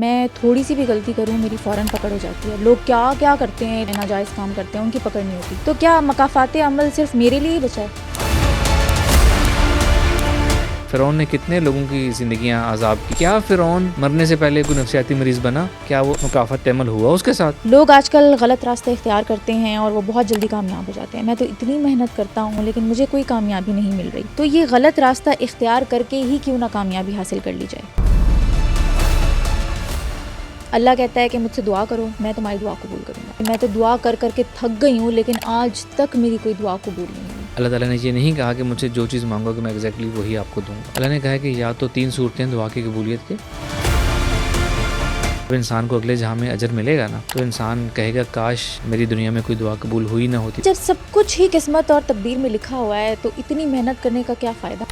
میں تھوڑی سی بھی غلطی کروں میری فوراً پکڑ ہو جاتی ہے. لوگ کیا کیا کرتے ہیں, ناجائز کام کرتے ہیں, ان کی پکڑ نہیں ہوتی. تو کیا مکافات عمل صرف میرے لیے ہی بچا ہے؟ فرعون نے کتنے لوگوں کی زندگیاں عذاب کی. کیا فرعون مرنے سے پہلے کوئی نفسیاتی مریض بنا؟ کیا وہ مکافات عمل ہوا اس کے ساتھ؟ لوگ آج کل غلط راستہ اختیار کرتے ہیں اور وہ بہت جلدی کامیاب ہو جاتے ہیں. میں تو اتنی محنت کرتا ہوں لیکن مجھے کوئی کامیابی نہیں مل رہی. تو یہ غلط راستہ اختیار کر کے ہی کیوں نہ کامیابی حاصل کر لی جائے. اللہ کہتا ہے کہ مجھ سے دعا کرو, میں تمہاری دعا قبول کروں گا. میں تو دعا کر کر کے تھک گئی ہوں لیکن آج تک میری کوئی دعا قبول نہیں ہوئی. اللہ تعالیٰ نے یہ نہیں کہا کہ مجھ سے جو چیز مانگو کہ میں ایگزیکٹلی وہی آپ کو دوں گا. اللہ نے کہا کہ یا تو 3 صورتیں دعا کی قبولیت کے. جب انسان کو اگلے جہاں میں اجر ملے گا نا تو انسان کہے گا کاش میری دنیا میں کوئی دعا قبول ہوئی نہ ہوتی. جب سب کچھ ہی قسمت اور تقدیر میں لکھا ہوا ہے تو اتنی محنت کرنے کا کیا فائدہ.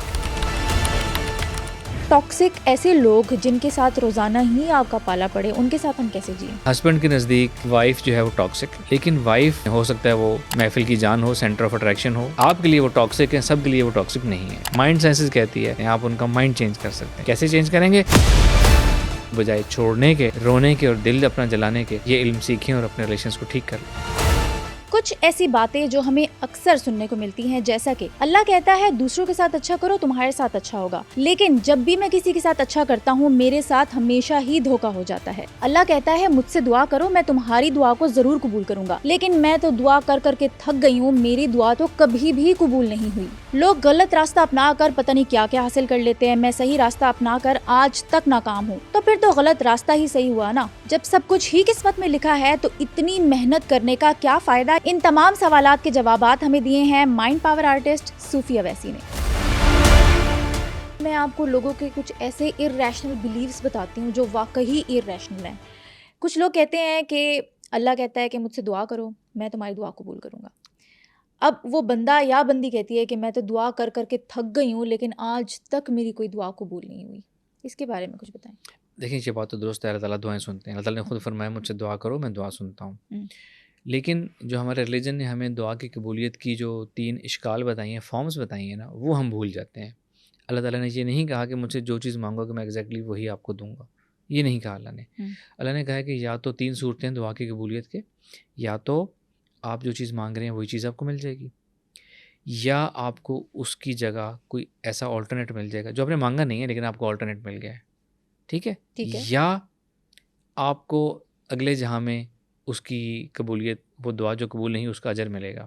ٹاکسک ایسے لوگ جن کے ساتھ روزانہ ہی آپ کا پالا پڑے, ان کے ساتھ ہم کیسے جئیں. ہسبینڈ کے نزدیک وائف جو ہے وہ ٹاکسک, لیکن وائف ہو سکتا ہے وہ محفل کی جان ہو, سینٹر آف اٹریکشن ہو. آپ کے لیے وہ ٹاکسک ہے, سب کے لیے وہ ٹاکسک نہیں ہے. مائنڈ سینسز کہتی ہے آپ ان کا مائنڈ چینج کر سکتے ہیں. کیسے چینج کریں گے؟ بجائے چھوڑنے کے, رونے کے اور دل اپنا جلانے کے, یہ علم سیکھیں اور اپنے ریلیشنز کو ٹھیک کر لیں. کچھ ایسی باتیں جو ہمیں اکثر سننے کو ملتی ہیں, جیسا کہ اللہ کہتا ہے دوسروں کے ساتھ اچھا کرو تمہارے ساتھ اچھا ہوگا, لیکن جب بھی میں کسی کے ساتھ اچھا کرتا ہوں میرے ساتھ ہمیشہ ہی دھوکا ہو جاتا ہے. اللہ کہتا ہے مجھ سے دعا کرو میں تمہاری دعا کو ضرور قبول کروں گا, لیکن میں تو دعا کر کر کے تھک گئی ہوں, میری دعا تو کبھی بھی قبول نہیں ہوئی. لوگ غلط راستہ اپنا کر پتہ نہیں کیا کیا حاصل کر لیتے ہیں, میں صحیح راستہ اپنا کر آج تک ناکام ہوں. تو پھر تو غلط راستہ ہی صحیح ہوا نا. جب سب کچھ ہی قسمت میں لکھا ہے تو اتنی محنت کرنے کا کیا فائدہ. ان تمام سوالات کے جوابات ہمیں دیے ہیں مائنڈ پاور آرٹسٹ صوفی اویسی نے. میں آپ کو لوگوں کے کچھ ایسے ارریشنل بلیفز بتاتی ہوں جو واقعی ارریشنل ہیں. کچھ لوگ کہتے ہیں کہ اللہ کہتا ہے کہ مجھ سے دعا کرو میں تمہاری دعا قبول کروں گا. اب وہ بندہ یا بندی کہتی ہے کہ میں تو دعا کر کر کے تھک گئی ہوں لیکن آج تک میری کوئی دعا قبول نہیں ہوئی. اس کے بارے میں کچھ بتائیں. دیکھیں یہ بات تو درست ہے, اللہ تعالیٰ دعائیں سنتے ہیں. اللہ تعالیٰ نے خود فرمایا مجھ سے دعا کرو میں دعا سنتا ہوں. لیکن جو ہمارے ریلیجن نے ہمیں دعا کی قبولیت کی جو 3 اشکال بتائی ہیں, فارمز بتائی ہیں نا, وہ ہم بھول جاتے ہیں. اللہ تعالیٰ نے یہ نہیں کہا کہ مجھ سے جو چیز مانگو کہ میں ایگزیکٹلی وہی آپ کو دوں گا. یہ نہیں کہا اللہ نے. اللہ نے کہا کہ یا تو 3 صورتیں دعا کی قبولیت کے, یا تو آپ جو چیز مانگ رہے ہیں وہی چیز آپ کو مل جائے گی, یا آپ کو اس کی جگہ کوئی ایسا آلٹرنیٹ مل جائے گا جو آپ نے مانگا نہیں ہے لیکن آپ کو آلٹرنیٹ مل گیا ہے. ٹھیک ہے, یا آپ کو اگلے جہاں میں اس کی قبولیت, وہ دعا جو قبول نہیں اس کا اجر ملے گا.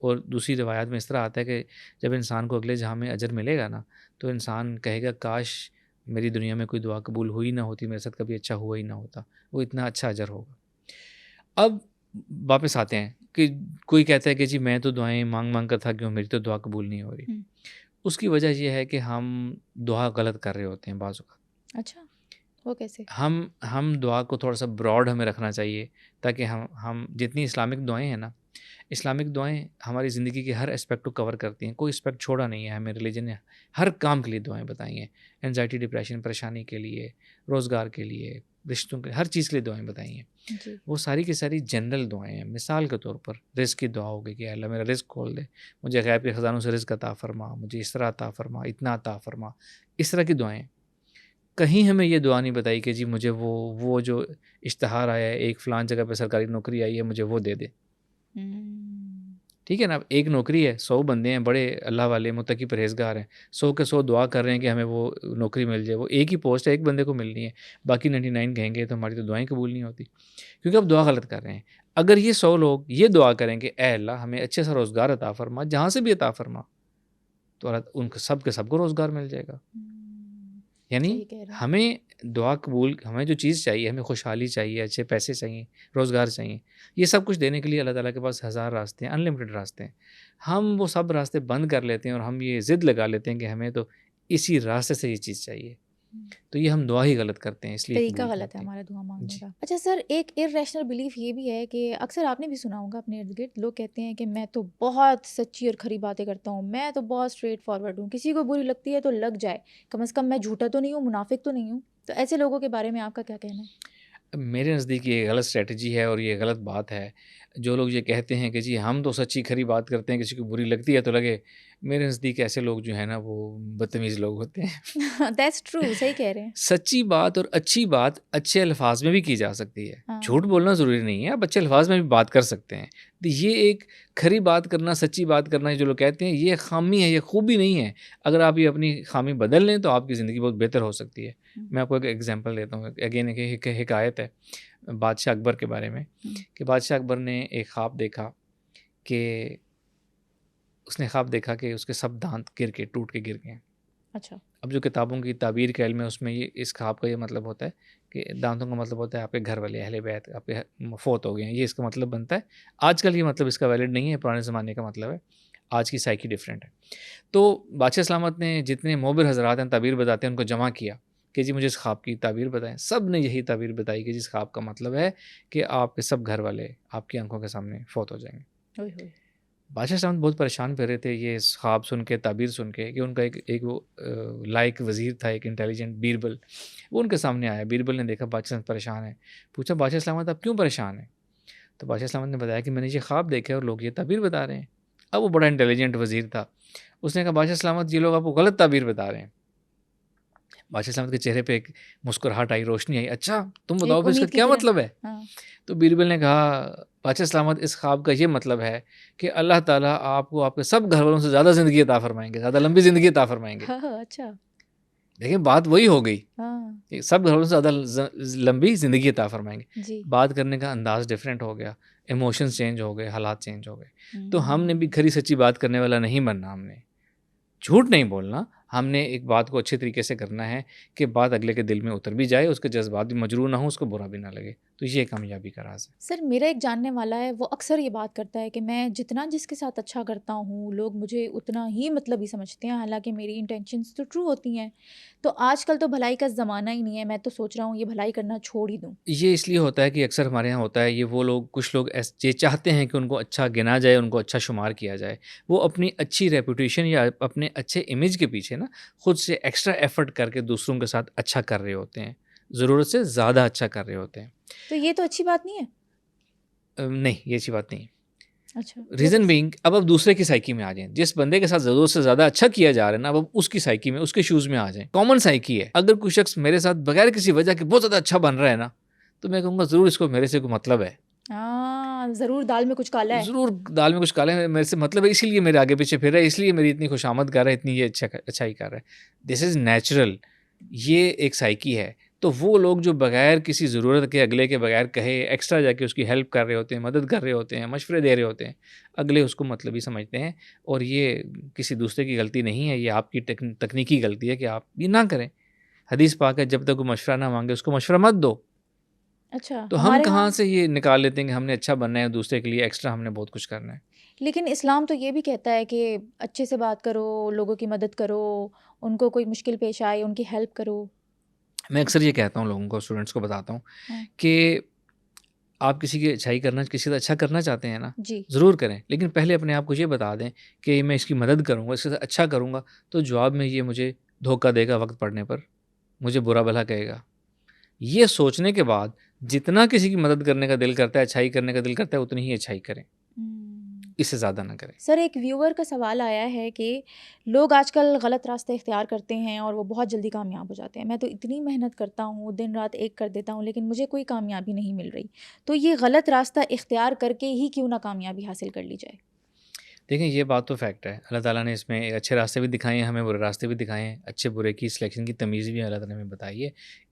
اور دوسری روایات میں اس طرح آتا ہے کہ جب انسان کو اگلے جہاں میں اجر ملے گا نا تو انسان کہے گا کاش میری دنیا میں کوئی دعا قبول ہوئی نہ ہوتی, میرے ساتھ کبھی اچھا ہوا ہی نہ ہوتا, وہ اتنا اچھا اجر ہوگا. اب واپس آتے ہیں کہ کوئی کہتا ہے کہ جی میں تو دعائیں مانگ مانگ کر تھک گیا ہوں, میری تو دعا قبول نہیں ہو رہی. اس کی وجہ یہ ہے کہ ہم دعا غلط کر رہے ہوتے ہیں بعض اوقات. اچھا, وہ کیسے؟ ہم دعا کو تھوڑا سا براڈ ہمیں رکھنا چاہیے تاکہ ہم جتنی اسلامک دعائیں ہیں نا, اسلامک دعائیں ہماری زندگی کے ہر اسپیکٹ کو کور کرتی ہیں, کوئی اسپیکٹ چھوڑا نہیں ہے. ہمیں ریلیجن نے ہر کام کے لیے دعائیں بتائی ہیں, انزائٹی ڈپریشن پریشانی کے لیے, روزگار کے لیے, رشتوں کے, ہر چیز کے لیے دعائیں بتائی ہیں. وہ ساری کی ساری جنرل دعائیں ہیں. مثال کے طور پر رزق کی دعا ہوگی کہ اللہ میرا رزق کھول دے, مجھے غیب کے خزانوں سے رزق عطا فرما, مجھے اس طرح عطا فرما, اتنا عطا فرما, اس طرح کی دعائیں. کہیں ہمیں یہ دعا نہیں بتائی کہ جی مجھے وہ جو اشتہار آیا ہے ایک فلان جگہ پہ سرکاری نوکری آئی ہے مجھے وہ دے دے. ٹھیک ہے نا, اب ایک نوکری ہے, 100 بندے ہیں بڑے اللہ والے متقی پرہیزگار ہیں, 100 کے 100 دعا کر رہے ہیں کہ ہمیں وہ نوکری مل جائے. وہ ایک ہی پوسٹ ہے, ایک بندے کو ملنی ہے, باقی 99 کہیں گے تو ہماری تو دعائیں قبول نہیں ہوتی کیونکہ اب دعا غلط کر رہے ہیں. اگر یہ 100 لوگ یہ دعا کریں کہ اے اللہ ہمیں اچھے سا روزگار عطا فرما, جہاں سے بھی عطا فرما, تو اللہ ان سب کے سب کو روزگار مل جائے گا. یعنی ہمیں دعا قبول, ہمیں جو چیز چاہیے, ہمیں خوشحالی چاہیے, اچھے پیسے چاہیے, روزگار چاہیے, یہ سب کچھ دینے کے لیے اللہ تعالیٰ کے پاس 1000 راستے ہیں, انلمیٹڈ راستے ہیں. ہم وہ سب راستے بند کر لیتے ہیں اور ہم یہ ضد لگا لیتے ہیں کہ ہمیں تو اسی راستے سے یہ چیز چاہیے. تو یہ ہم دعا ہی غلط کرتے ہیں, اس لیے طریقہ غلط ہے ہمارا دعا مانگنے کا. اچھا سر, ایک ارریشنل بلیف یہ بھی ہے کہ اکثر آپ نے بھی سنا ہوگا اپنے ارد گرد, لوگ کہتے ہیں کہ میں تو بہت سچی اور کھری باتیں کرتا ہوں, میں تو بہت اسٹریٹ فارورڈ ہوں, کسی کو بری لگتی ہے تو لگ جائے, کم از کم میں جھوٹا تو نہیں ہوں, منافق تو نہیں ہوں. تو ایسے لوگوں کے بارے میں آپ کا کیا کہنا ہے؟ میرے نزدیک یہ غلط اسٹریٹجی ہے اور یہ غلط بات ہے. جو لوگ یہ کہتے ہیں کہ جی ہم تو سچی کھری بات کرتے ہیں, کسی کو بری لگتی ہے تو لگے, میرے نزدیک ایسے لوگ جو ہیں نا وہ بدتمیز لوگ ہوتے ہیں. دیٹس ٹرو، صحیح کہہ رہے ہیں. سچی بات اور اچھی بات اچھے الفاظ میں بھی کی جا سکتی ہے. ہاں. جھوٹ بولنا ضروری نہیں ہے، آپ اچھے الفاظ میں بھی بات کر سکتے ہیں. تو یہ ایک کھری بات کرنا، سچی بات کرنا جو لوگ کہتے ہیں یہ خامی ہے، یہ خوبی نہیں ہے. اگر آپ یہ اپنی خامی بدل لیں تو آپ کی زندگی بہت بہتر ہو سکتی ہے. میں آپ کو ایک ایگزامپل دیتا ہوں. اگین ایک حکایت ہے بادشاہ اکبر کے بارے میں کہ بادشاہ اکبر نے ایک خواب دیکھا کہ اس نے خواب دیکھا کہ اس کے سب دانت ٹوٹ کے گر گئے. اچھا. اب جو کتابوں کی تعبیر کا علم ہے اس میں یہ اس خواب کا یہ مطلب ہوتا ہے کہ دانتوں کا مطلب ہوتا ہے آپ کے گھر والے اہل بیت آپ کے فوت ہو گئے ہیں، یہ اس کا مطلب بنتا ہے. آج کل یہ مطلب اس کا ویلڈ نہیں ہے، پرانے زمانے کا مطلب ہے. آج کی سائیکی ڈفرینٹ ہے. تو بادشاہ سلامت نے جتنے موبر حضرات ہیں تعبیر بتاتے ہیں ان کو جمع کیا کہ جی مجھے اس خواب کی تعبیر بتائیں. سب نے یہی تعبیر بتائی کہ جس خواب کا مطلب ہے کہ آپ کے سب گھر والے آپ کی آنکھوں کے سامنے فوت ہو جائیں گے. بادشاہ سلامت بہت پریشان پھر رہے تھے یہ خواب سن کے، تعبیر سن کے، کہ ان کا ایک وہ لائق وزیر تھا، ایک انٹیلیجنٹ بیربل، وہ ان کے سامنے آیا. بیربل نے دیکھا بادشاہ سلامت پریشان ہے، پوچھا بادشاہ سلامت آپ کیوں پریشان ہیں؟ تو بادشاہ سلامت نے بتایا کہ میں نے یہ خواب دیکھا اور لوگ یہ تعبیر بتا رہے ہیں. اب وہ بڑا انٹیلیجنٹ وزیر تھا، اس نے کہا بادشاہ سلامت یہ لوگ آپ کو غلط تعبیر بتا رہے ہیں. بادشاہ سلامت کے چہرے پہ ایک مسکراہٹ آئی، روشنی آئی. اچھا تم بتاؤ پھر اس کا کیا مطلب ہے؟ تو بیربل نے کہا بادشاہ سلامت اس خواب کا یہ مطلب ہے کہ اللہ تعالیٰ آپ کو آپ کے سب گھر والوں سے زیادہ زندگی عطا فرمائیں گے، زیادہ لمبی زندگی عطا فرمائیں گے. اچھا. دیکھیں بات وہی ہو گئی کہ سب گھر والوں سے زیادہ لمبی زندگی عطا فرمائیں گے. جی. بات کرنے کا انداز ڈفرینٹ ہو گیا، ایموشنز چینج ہو گئے، حالات چینج ہو گئے. تو ہم نے بھی کھری سچی بات کرنے والا نہیں بننا، ہم نے جھوٹ نہیں بولنا. ہم نے ایک بات کو اچھے طریقے سے کرنا ہے کہ بات اگلے کے دل میں اتر بھی جائے، اس کے جذبات بھی مجروح نہ ہوں، اس کو برا بھی نہ لگے. تو یہ کامیابی کا راز ہے. سر میرا ایک جاننے والا ہے، وہ اکثر یہ بات کرتا ہے کہ میں جتنا جس کے ساتھ اچھا کرتا ہوں لوگ مجھے اتنا ہی مطلبی سمجھتے ہیں، حالانکہ میری انٹینشنز تو ٹرو ہوتی ہیں. تو آج کل تو بھلائی کا زمانہ ہی نہیں ہے، میں تو سوچ رہا ہوں یہ بھلائی کرنا چھوڑ ہی دوں. یہ اس لیے ہوتا ہے کہ اکثر ہمارے یہاں ہوتا ہے یہ وہ لوگ، کچھ لوگ یہ چاہتے ہیں کہ ان کو اچھا گنا جائے، ان کو اچھا شمار کیا جائے. وہ اپنی اچھی ریپوٹیشن یا اپنے اچھے امیج کے پیچھے نا خود سے ایکسٹرا ایفرٹ کر کے دوسروں کے ساتھ اچھا کر رہے ہوتے ہیں، ضرورت سے زیادہ اچھا کر رہے ہوتے ہیں. تو یہ تو اچھی بات نہیں ہے. نہیں یہ اچھی بات نہیں. اچھا. ریزن بینگ اب دوسرے کی سائیکی میں آ جائیں. جس بندے کے ساتھ ضرورت سے زیادہ اچھا کیا جا رہا ہے نا، اب اس کی سائیکی میں، اس کے شوز میں آ جائیں. کامن سائیکی ہے. اگر کوئی شخص میرے ساتھ بغیر کسی وجہ کے بہت زیادہ اچھا بن رہا ہے نا، تو میں کہوں گا ضرور اس کو میرے سے کوئی مطلب ہے. ضرور دال میں کچھ کالا ہے، ضرور دال میں کچھ کالا ہے، میرے سے مطلب ہے، اسی لیے میرے آگے پیچھے پھر رہا ہے، اس لیے میری اتنی خوش آمد کر رہا ہے، اتنی یہ اچھائی کر رہا ہے. دس از نیچرل. یہ ایک سائیکی ہے. تو وہ لوگ جو بغیر کسی ضرورت کے، اگلے کے بغیر کہے ایکسٹرا جا کے اس کی ہیلپ کر رہے ہوتے ہیں، مدد کر رہے ہوتے ہیں، مشورے دے رہے ہوتے ہیں، اگلے اس کو مطلبی سمجھتے ہیں. اور یہ کسی دوسرے کی غلطی نہیں ہے، یہ آپ کی تکنیکی غلطی ہے کہ آپ یہ نہ کریں. حدیث پاک ہے جب تک کوئی مشورہ نہ مانگے اس کو مشورہ مت دو. اچھا. تو ہم کہاں سے یہ نکال لیتے ہیں کہ ہم نے اچھا بننا ہے، دوسرے کے لیے ایکسٹرا ہم نے بہت کچھ کرنا ہے. لیکن اسلام تو یہ بھی کہتا ہے کہ اچھے سے بات کرو، لوگوں کی مدد کرو، ان کو کوئی مشکل پیش آئے ان کی ہیلپ کرو. میں اکثر یہ کہتا ہوں لوگوں کو، اسٹوڈنٹس کو بتاتا ہوں کہ آپ کسی کی اچھائی کرنا، کسی سے اچھا کرنا چاہتے ہیں نا، جی ضرور کریں، لیکن پہلے اپنے آپ کو یہ بتا دیں کہ میں اس کی مدد کروں گا، اس سے اچھا کروں گا، تو جواب میں یہ مجھے دھوکہ دے گا، وقت پڑنے پر مجھے برا بھلا کہے گا. یہ سوچنے کے بعد جتنا کسی کی مدد کرنے کا دل کرتا ہے، اچھائی کرنے کا دل کرتا ہے، اتنی ہی اچھائی کریں، اس سے زیادہ نہ کریں. سر ایک ویور کا سوال آیا ہے کہ لوگ آج کل غلط راستے اختیار کرتے ہیں اور وہ بہت جلدی کامیاب ہو جاتے ہیں. میں تو اتنی محنت کرتا ہوں، دن رات ایک کر دیتا ہوں، لیکن مجھے کوئی کامیابی نہیں مل رہی. تو یہ غلط راستہ اختیار کر کے ہی کیوں نہ کامیابی حاصل کر لی جائے؟ دیکھیں یہ بات تو فیکٹ ہے. اللہ تعالیٰ نے اس میں اچھے راستے بھی دکھائے ہیں، ہمیں برے راستے بھی دکھائے ہیں، اچھے برے کی سلیکشن کی تمیز بھی اللہ تعالیٰ نے ہمیں بتائی ہے.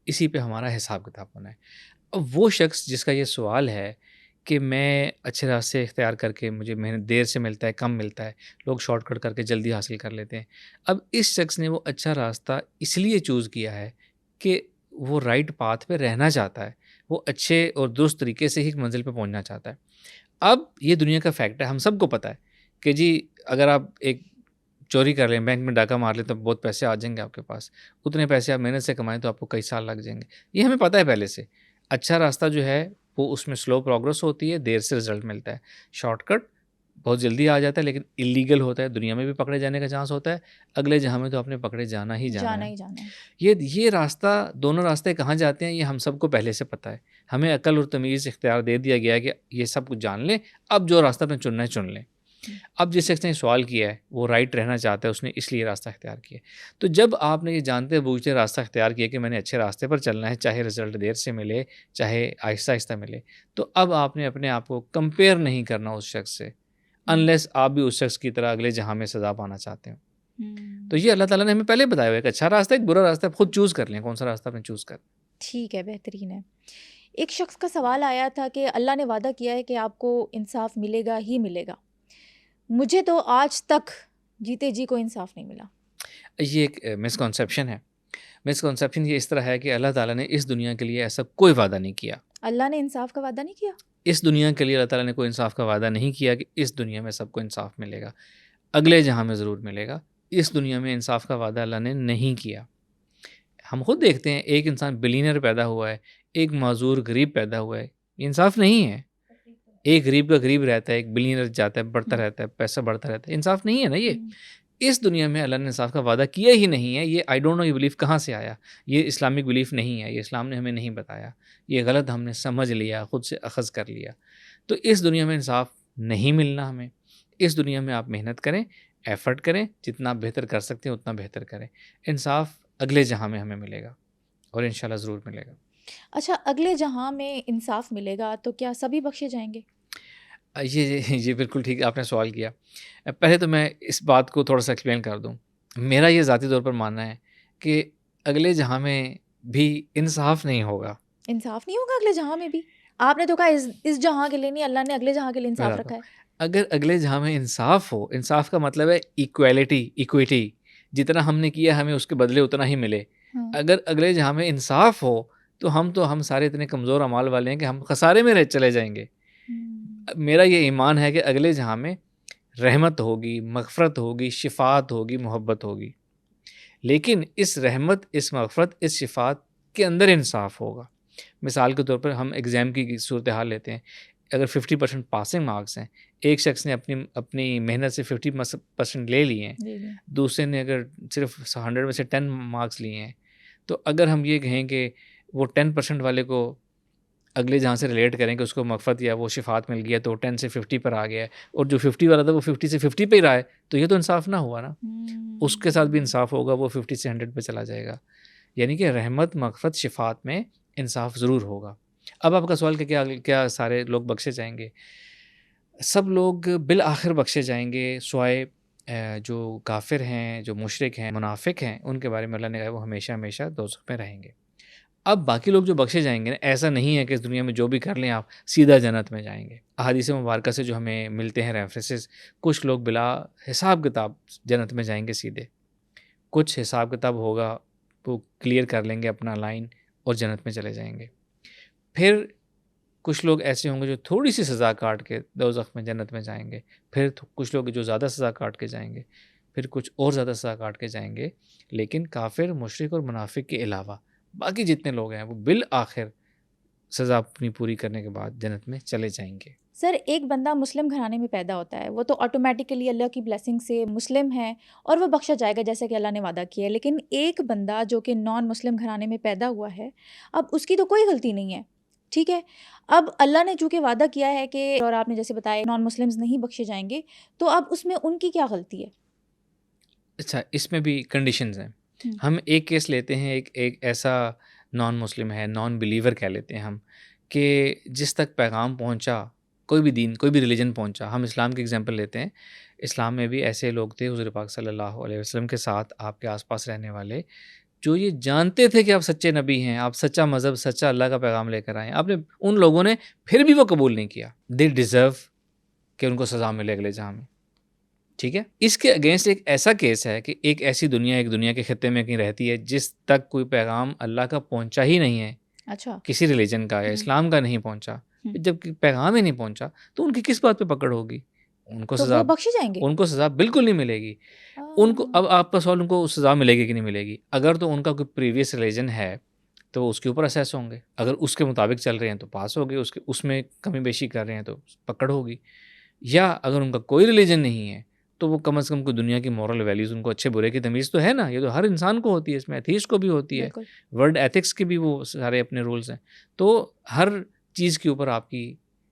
اسی پہ ہمارا حساب کتاب ہونا ہے. اب وہ شخص جس کا یہ سوال ہے کہ میں اچھے راستے اختیار کر کے مجھے محنت دیر سے ملتا ہے، کم ملتا ہے، لوگ شارٹ کٹ کر کے جلدی حاصل کر لیتے ہیں. اب اس شخص نے وہ اچھا راستہ اس لیے چوز کیا ہے کہ وہ رائٹ پاتھ پہ رہنا چاہتا ہے، وہ اچھے اور درست طریقے سے ہی منزل پہ پہنچنا چاہتا ہے. اب یہ دنیا کا فیکٹ ہے، ہم سب کو پتہ ہے کہ جی اگر آپ ایک چوری کر لیں، بینک میں ڈاکہ مار لیں تو بہت پیسے آ جائیں گے آپ کے پاس. اتنے پیسے آپ محنت سے کمائیں تو آپ کو کئی سال لگ جائیں گے. یہ ہمیں پتہ ہے پہلے سے. اچھا راستہ جو ہے وہ اس میں سلو پروگرس ہوتی ہے، دیر سے رزلٹ ملتا ہے. شارٹ کٹ بہت جلدی آ جاتا ہے لیکن اللیگل ہوتا ہے، دنیا میں بھی پکڑے جانے کا چانس ہوتا ہے، اگلے جہاں میں تو آپ نے پکڑے جانا ہی جانا ہے. یہ راستہ، دونوں راستے کہاں جاتے ہیں یہ ہم سب کو پہلے سے پتہ ہے. ہمیں عقل اور تمیز اختیار دے دیا گیا ہے کہ یہ سب کچھ جان لیں، اب جو راستہ میں چننا ہے چن لیں. اب جس شخص نے سوال کیا ہے وہ رائٹ رہنا چاہتا ہے, اس نے اس لیے راستہ اختیار کیا. تو جب آپ نے یہ جانتے بوجھتے راستہ اختیار کیا کہ میں نے اچھے راستے پر چلنا ہے, چاہے رزلٹ دیر سے ملے چاہے آہستہ آہستہ ملے, تو اب آپ نے اپنے آپ کو کمپیئر نہیں کرنا اس شخص سے, انلیس آپ بھی اس شخص کی طرح اگلے جہاں میں سزا پانا چاہتے ہو. تو یہ اللہ تعالیٰ نے ہمیں پہلے بتایا ہوا ہے کہ اچھا راستہ ایک برا راستہ ہے, خود چوز کر لیں کون سا راستہ آپ نے چوز کر. ٹھیک ہے, بہترین ہے. ایک شخص کا سوال آیا تھا کہ اللہ نے وعدہ کیا ہے کہ آپ کو انصاف ملے گا ہی ملے گا, مجھے تو آج تک جیتے جی کوئی انصاف نہیں ملا. یہ ایک مسکنسیپشن ہے. مسکنسیپشن یہ اس طرح ہے کہ اللہ تعالیٰ نے اس دنیا کے لیے ایسا کوئی وعدہ نہیں کیا. اللہ نے انصاف کا وعدہ نہیں کیا؟ اس دنیا کے لیے اللہ تعالیٰ نے کوئی انصاف کا وعدہ نہیں کیا کہ اس دنیا میں سب کو انصاف ملے گا, اگلے جہاں میں ضرور ملے گا. اس دنیا میں انصاف کا وعدہ اللہ نے نہیں کیا. ہم خود دیکھتے ہیں ایک انسان بلینئر پیدا ہوا ہے, ایک معذور غریب پیدا ہوا ہے, یہ انصاف نہیں ہے. ایک غریب کا غریب رہتا ہے, ایک بلینئر جاتا ہے بڑھتا رہتا ہے, پیسہ بڑھتا رہتا ہے, انصاف نہیں ہے نا یہ. اس دنیا میں اللہ نے انصاف کا وعدہ کیا ہی نہیں ہے. یہ آئی ڈونٹ نو یہ بلیف کہاں سے آیا, یہ اسلامک بلیف نہیں ہے, یہ اسلام نے ہمیں نہیں بتایا, یہ غلط ہم نے سمجھ لیا, خود سے اخذ کر لیا. تو اس دنیا میں انصاف نہیں ملنا ہمیں. اس دنیا میں آپ محنت کریں, ایفرٹ کریں, جتنا بہتر کر سکتے ہیں اتنا بہتر کریں. انصاف اگلے جہاں میں ہمیں ملے گا اور انشاءاللہ ضرور ملے گا. اچھا, اگلے جہاں میں انصاف ملے گا تو کیا سبھی بخشے جائیں گے؟ یہ بالکل ٹھیک آپ نے سوال کیا. پہلے تو میں اس بات کو تھوڑا سا ایکسپلین کر دوں. میرا یہ ذاتی طور پر ماننا ہے کہ اگلے جہاں میں بھی انصاف نہیں ہوگا. انصاف نہیں ہوگا اگلے جہاں میں بھی؟ آپ نے تو کہا اس جہاں کے لیے نہیں, اللہ نے اگلے جہاں کے لیے انصاف رکھا ہے. اگر اگلے جہاں میں انصاف ہو, انصاف کا مطلب ہے ایکویٹی, جتنا ہم نے کیا ہمیں اس کے بدلے اتنا ہی ملے. اگر اگلے جہاں میں انصاف ہو تو ہم سارے اتنے کمزور اعمال والے ہیں کہ ہم خسارے میں چلے جائیں گے. میرا یہ ایمان ہے کہ اگلے جہاں میں رحمت ہوگی, مغفرت ہوگی, شفاعت ہوگی, محبت ہوگی. لیکن اس رحمت, اس مغفرت, اس شفاعت کے اندر انصاف ہوگا. مثال کے طور پر ہم ایگزام کی صورتحال لیتے ہیں. اگر 50% پاسنگ مارکس ہیں, ایک شخص نے اپنی محنت سے 50% لے لیے ہیں, دوسرے نے اگر صرف 100 میں سے 10 مارکس لیے ہیں, تو اگر ہم یہ کہیں کہ وہ 10% والے کو اگلے جہاں سے ریلیٹ کریں کہ اس کو مغفرت یا وہ شفاعت مل گیا تو 10 سے 50 پر آ گیا ہے, اور جو 50 والا تھا وہ 50 سے 50 پہ ہی رہا ہے, تو یہ تو انصاف نہ ہوا نا. اس کے ساتھ بھی انصاف ہوگا, وہ 50 سے 100 پہ چلا جائے گا. یعنی کہ رحمت, مغفرت, شفاعت میں انصاف ضرور ہوگا. اب آپ کا سوال کہ کیا سارے لوگ بخشے جائیں گے؟ سب لوگ بالآخر بخشے جائیں گے, سوائے جو کافر ہیں, جو مشرک ہیں, منافق ہیں, ان کے بارے میں اللہ نے کہا وہ ہمیشہ ہمیشہ دوزخ میں رہیں گے. اب باقی لوگ جو بخشے جائیں گے نا, ایسا نہیں ہے کہ اس دنیا میں جو بھی کر لیں آپ سیدھا جنت میں جائیں گے. احادیث مبارکہ سے جو ہمیں ملتے ہیں ریفرنسز, کچھ لوگ بلا حساب کتاب جنت میں جائیں گے سیدھے, کچھ حساب کتاب ہوگا وہ کلیئر کر لیں گے اپنا لائن اور جنت میں چلے جائیں گے. پھر کچھ لوگ ایسے ہوں گے جو تھوڑی سی سزا کاٹ کے دوزخ میں جنت میں جائیں گے. پھر کچھ لوگ جو زیادہ سزا کاٹ کے جائیں گے, پھر کچھ اور زیادہ سزا کاٹ کے جائیں گے. لیکن کافر, مشرک اور منافق کے علاوہ باقی جتنے لوگ ہیں وہ بالآخر سزا اپنی پوری کرنے کے بعد جنت میں چلے جائیں گے. سر, ایک بندہ مسلم گھرانے میں پیدا ہوتا ہے, وہ تو آٹومیٹیکلی اللہ کی بلیسنگ سے مسلم ہے اور وہ بخشا جائے گا جیسا کہ اللہ نے وعدہ کیا ہے. لیکن ایک بندہ جو کہ نان مسلم گھرانے میں پیدا ہوا ہے, اب اس کی تو کوئی غلطی نہیں ہے, ٹھیک ہے. اب اللہ نے چونکہ وعدہ کیا ہے کہ, اور آپ نے جیسے بتایا نان مسلمز نہیں بخشے جائیں گے, تو اب اس میں ان کی کیا غلطی ہے؟ اچھا, اس میں بھی کنڈیشنز ہیں. ہم ایک کیس لیتے ہیں, ایک ایسا نان مسلم ہے, نان بلیور کہہ لیتے ہیں ہم, کہ جس تک پیغام پہنچا, کوئی بھی دین, کوئی بھی ریلیجن پہنچا. ہم اسلام کی ایگزامپل لیتے ہیں. اسلام میں بھی ایسے لوگ تھے حضور پاک صلی اللہ علیہ وسلم کے ساتھ, آپ کے آس پاس رہنے والے, جو یہ جانتے تھے کہ آپ سچے نبی ہیں, آپ سچا مذہب, سچا اللہ کا پیغام لے کر آئے ہیں. آپ نے ان لوگوں نے پھر بھی وہ قبول نہیں کیا. دے ڈیزرو کہ ان کو سزا ملے اگلے جہاں میں, ٹھیک ہے. اس کے اگینسٹ ایک ایسا کیس ہے کہ ایک ایسی دنیا, ایک دنیا کے خطے میں کہیں رہتی ہے جس تک کوئی پیغام اللہ کا پہنچا ہی نہیں ہے. اچھا, کسی ریلیجن کا یا اسلام کا نہیں پہنچا. جب پیغام ہی نہیں پہنچا تو ان کی کس بات پہ پکڑ ہوگی؟ ان کو سزا, بخشے جائیں گے, ان کو سزا بالکل نہیں ملے گی. ان کو, اب آپ کا سوال ان کو سزا ملے گی کہ نہیں ملے گی. اگر تو ان کا کوئی پریویس ریلیجن ہے تو اس کے اوپر اسیس ہوں گے. اگر اس کے مطابق چل رہے ہیں تو پاس ہو گئے, اس میں کمی بیشی کر رہے ہیں تو پکڑ ہوگی. یا اگر ان کا کوئی ریلیجن نہیں ہے تو وہ کم از کم کوئی دنیا کی مورل ویلیوز, ان کو اچھے برے کی تمیز تو ہے نا. یہ تو ہر انسان کو ہوتی ہے, اس میں ایتھیسٹ کو بھی ہوتی ہے, ورلڈ ایتھکس کے بھی وہ سارے اپنے رولز ہیں. تو ہر چیز کے اوپر آپ کی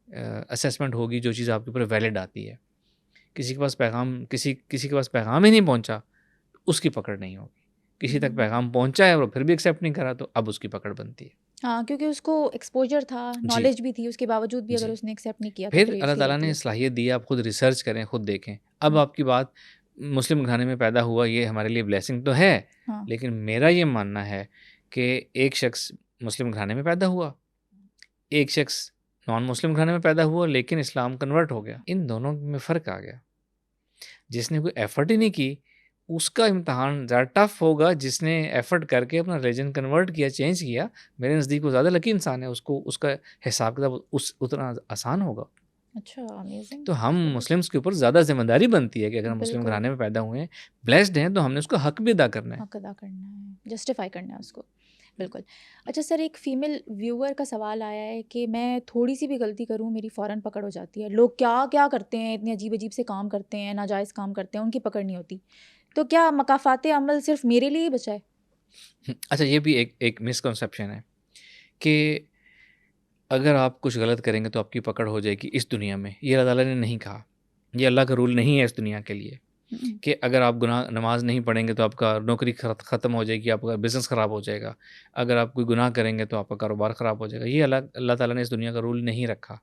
اسیسمنٹ ہوگی جو چیز آپ کے اوپر ویلڈ آتی ہے. کسی کے پاس پیغام کسی کے پاس پیغام ہی نہیں پہنچا اس کی پکڑ نہیں ہوگی. کسی تک پیغام پہنچا ہے اور پھر بھی ایکسیپٹ نہیں کرا تو اب اس کی پکڑ بنتی ہے. ہاں، کیونکہ اس کو ایکسپوجر تھا، جی نالج بھی تھی، اس کے باوجود بھی اگر جی. اس نے ایکسیپٹ نہیں کیا تو پھر پھر اللہ اس کی تعالیٰ نے غلطی ہے. صلاحیت دی آپ خود ریسرچ کریں خود دیکھیں. اب آپ کی بات مسلم گھرانے میں پیدا ہوا یہ ہمارے لیے بلیسنگ تو ہے ہاں لیکن میرا یہ ماننا ہے کہ ایک شخص مسلم گھرانے میں پیدا ہوا, ایک شخص نان مسلم گھرانے میں پیدا ہوا لیکن اسلام کنورٹ ہو گیا. ان دونوں میں فرق آ گیا. جس نے کوئی ایفرٹ ہی نہیں کی اس کا امتحان زیادہ ٹف ہوگا, جس نے ایفرٹ کر کے اپنا ریلیجن کنورٹ کیا, چینج کیا. میرے نزدیک وہ زیادہ لکی انسان ہے, اس کا حساب کتاب اتنا آسان ہوگا. اچھا امیزنگ. تو ہم مسلمس کے اوپر زیادہ ذمہ داری بنتی ہے کہ اگر ہم مسلم بالکل گھرانے میں پیدا ہوئے ہیں, بلیسڈ ہیں, تو ہم نے اس کا حق بھی ادا کرنا ہے. حق ادا کرنا ہے, جسٹیفائی کرنا ہے اس کو. بالکل. اچھا سر, ایک فیمیل ویور کا سوال آیا ہے کہ میں تھوڑی سی بھی غلطی کروں میری فوراً پکڑ ہو جاتی ہے. لوگ کیا کیا کرتے ہیں, اتنے عجیب عجیب سے کام کرتے ہیں, ناجائز کام کرتے ہیں, ان کی پکڑ نہیں ہوتی. تو کیا مکافات عمل صرف میرے لیے ہی بچا ہے؟ اچھا یہ بھی ایک مسکنسیپشن ہے کہ اگر آپ کچھ غلط کریں گے تو آپ کی پکڑ ہو جائے گی اس دنیا میں. یہ اللہ تعالیٰ نے نہیں کہا, یہ اللہ کا رول نہیں ہے اس دنیا کے لیے کہ اگر آپ نماز نہیں پڑھیں گے تو آپ کا نوکری ختم ہو جائے گی, آپ کا بزنس خراب ہو جائے گا. اگر آپ کوئی گناہ کریں گے تو آپ کا کاروبار خراب ہو جائے گا. یہ اللہ تعالیٰ نے اس دنیا کا رول نہیں رکھا.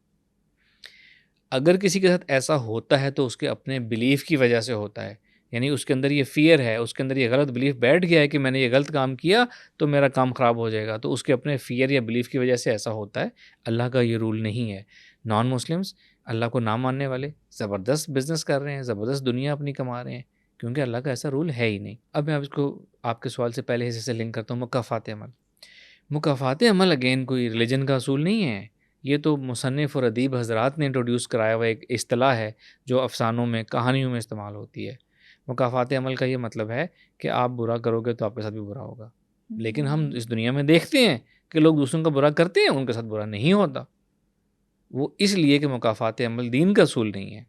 اگر کسی کے ساتھ ایسا ہوتا ہے تو اس کے اپنے بلیف کی وجہ سے ہوتا ہے. یعنی اس کے اندر یہ فیئر ہے, اس کے اندر یہ غلط بلیف بیٹھ گیا ہے کہ میں نے یہ غلط کام کیا تو میرا کام خراب ہو جائے گا, تو اس کے اپنے فیئر یا بلیف کی وجہ سے ایسا ہوتا ہے. اللہ کا یہ رول نہیں ہے. نان مسلمس, اللہ کو نہ ماننے والے زبردست بزنس کر رہے ہیں, زبردست دنیا اپنی کما رہے ہیں, کیونکہ اللہ کا ایسا رول ہے ہی نہیں. اب میں اس کو آپ کے سوال سے پہلے حصے سے لنک کرتا ہوں. مکافات عمل, مکافات عمل اگین کوئی ریلیجن کا اصول نہیں ہے. یہ تو مصنف اور ادیب حضرات نے انٹروڈیوس کرایا ہوا ایک اصطلاح ہے جو افسانوں میں کہانیوں میں استعمال ہوتی ہے. مکافات عمل کا یہ مطلب ہے کہ آپ برا کرو گے تو آپ کے ساتھ بھی برا ہوگا. لیکن ہم اس دنیا میں دیکھتے ہیں کہ لوگ دوسروں کا برا کرتے ہیں, ان کے ساتھ برا نہیں ہوتا. وہ اس لیے کہ مکافات عمل دین کا اصول نہیں ہے.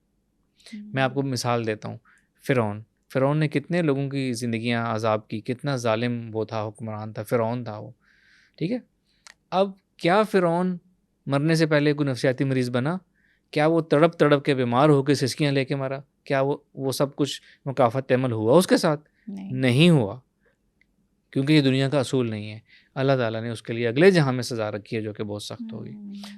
میں آپ کو مثال دیتا ہوں. فرعون نے کتنے لوگوں کی زندگیاں عذاب کی, کتنا ظالم وہ تھا, حکمران تھا, فرعون تھا وہ, ٹھیک ہے. اب کیا فرعون مرنے سے پہلے کوئی نفسیاتی مریض بنا؟ کیا وہ تڑپ کے بیمار ہو کے سسکیاں لے کے مرا؟ کیا وہ سب کچھ مکافات عمل ہوا اس کے ساتھ؟ نہیں ہوا, کیونکہ یہ دنیا کا اصول نہیں ہے. اللہ تعالیٰ نے اس کے لیے اگلے جہاں میں سزا رکھی ہے جو کہ بہت سخت ہوگی.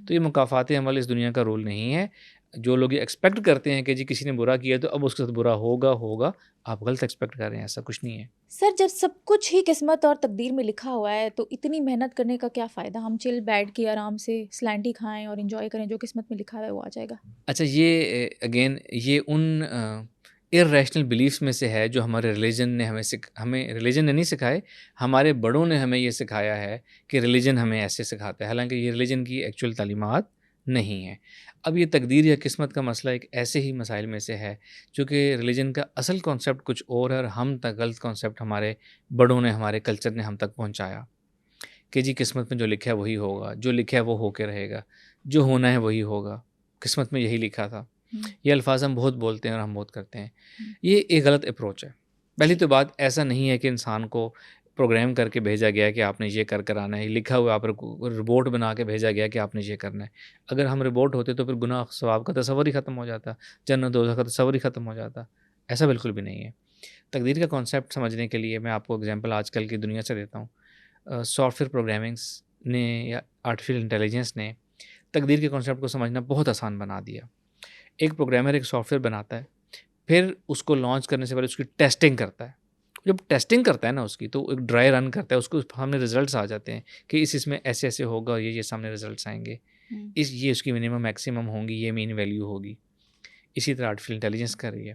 تو یہ مکافات عمل اس دنیا کا رول نہیں ہے. جو لوگ یہ ایکسپیکٹ کرتے ہیں کہ جی کسی نے برا کیا تو اب اس کے ساتھ برا ہوگا, آپ غلط ایکسپیکٹ کر رہے ہیں, ایسا کچھ نہیں ہے. سر جب سب کچھ ہی قسمت اور تقدیر میں لکھا ہوا ہے تو اتنی محنت کرنے کا کیا فائدہ؟ ہم چل بیٹھ کے آرام سے سلینٹی کھائیں اور انجوائے کریں, جو قسمت میں لکھا ہوا ہے وہ آ جائے گا. اچھا یہ اگین یہ ان ارریشنل بلیفس میں سے ہے جو ہمارے ریلیجن نے ہمیں ریلیجن نے نہیں سکھائے, ہمارے بڑوں نے ہمیں یہ سکھایا ہے کہ ریلیجن ہمیں ایسے سکھاتا ہے, حالانکہ یہ ریلیجن کی ایکچوئل تعلیمات نہیں ہے. اب یہ تقدیر یا قسمت کا مسئلہ ایک ایسے ہی مسائل میں سے ہے جو کہ ریلیجن کا اصل کانسیپٹ کچھ اور ہے اور ہم تک غلط کانسیپٹ ہمارے بڑوں نے, ہمارے کلچر نے ہم تک پہنچایا کہ جی قسمت میں جو لکھا ہے وہی ہوگا, جو لکھا ہے وہ ہو کے رہے گا, جو ہونا ہے وہی ہوگا, قسمت میں یہی لکھا تھا. یہ الفاظ ہم بہت بولتے ہیں اور ہم بہت کرتے ہیں. یہ ایک غلط اپروچ ہے. پہلی تو بات ایسا نہیں ہے کہ انسان کو پروگرام کر کے بھیجا گیا کہ آپ نے یہ کر آنا ہے, لکھا ہوا آپ رپورٹ بنا کے بھیجا گیا کہ آپ نے یہ کرنا ہے. اگر ہم رپورٹ ہوتے تو پھر گناہ ثواب کا تصور ہی ختم ہو جاتا, جنت دوزخ کا تصور ہی ختم ہو جاتا. ایسا بالکل بھی نہیں ہے. تقدیر کا کانسیپٹ سمجھنے کے لیے میں آپ کو اگزامپل آج کل کی دنیا سے دیتا ہوں. سافٹ ویئر پروگرامنگس نے یا آرٹیفیشیل انٹیلیجنس نے تقدیر کے کانسیپٹ کو سمجھنا بہت آسان بنا دیا. ایک پروگرامر ایک سافٹ ویئر بناتا ہے, پھر اس کو لانچ کرنے سے پہلے اس کی ٹیسٹنگ کرتا ہے. جب ٹیسٹنگ کرتا ہے نا اس کی, تو ایک ڈرائی رن کرتا ہے, اس کو سامنے ریزلٹس آ جاتے ہیں کہ اس میں ایسے ایسے ہوگا, یہ سامنے ریزلٹس آئیں گے, یہ اس کی منیمم میکسیمم ہوں گی, یہ مین ویلیو ہوگی. اسی طرح آرٹیفیشیل انٹیلیجنس کر رہی ہے.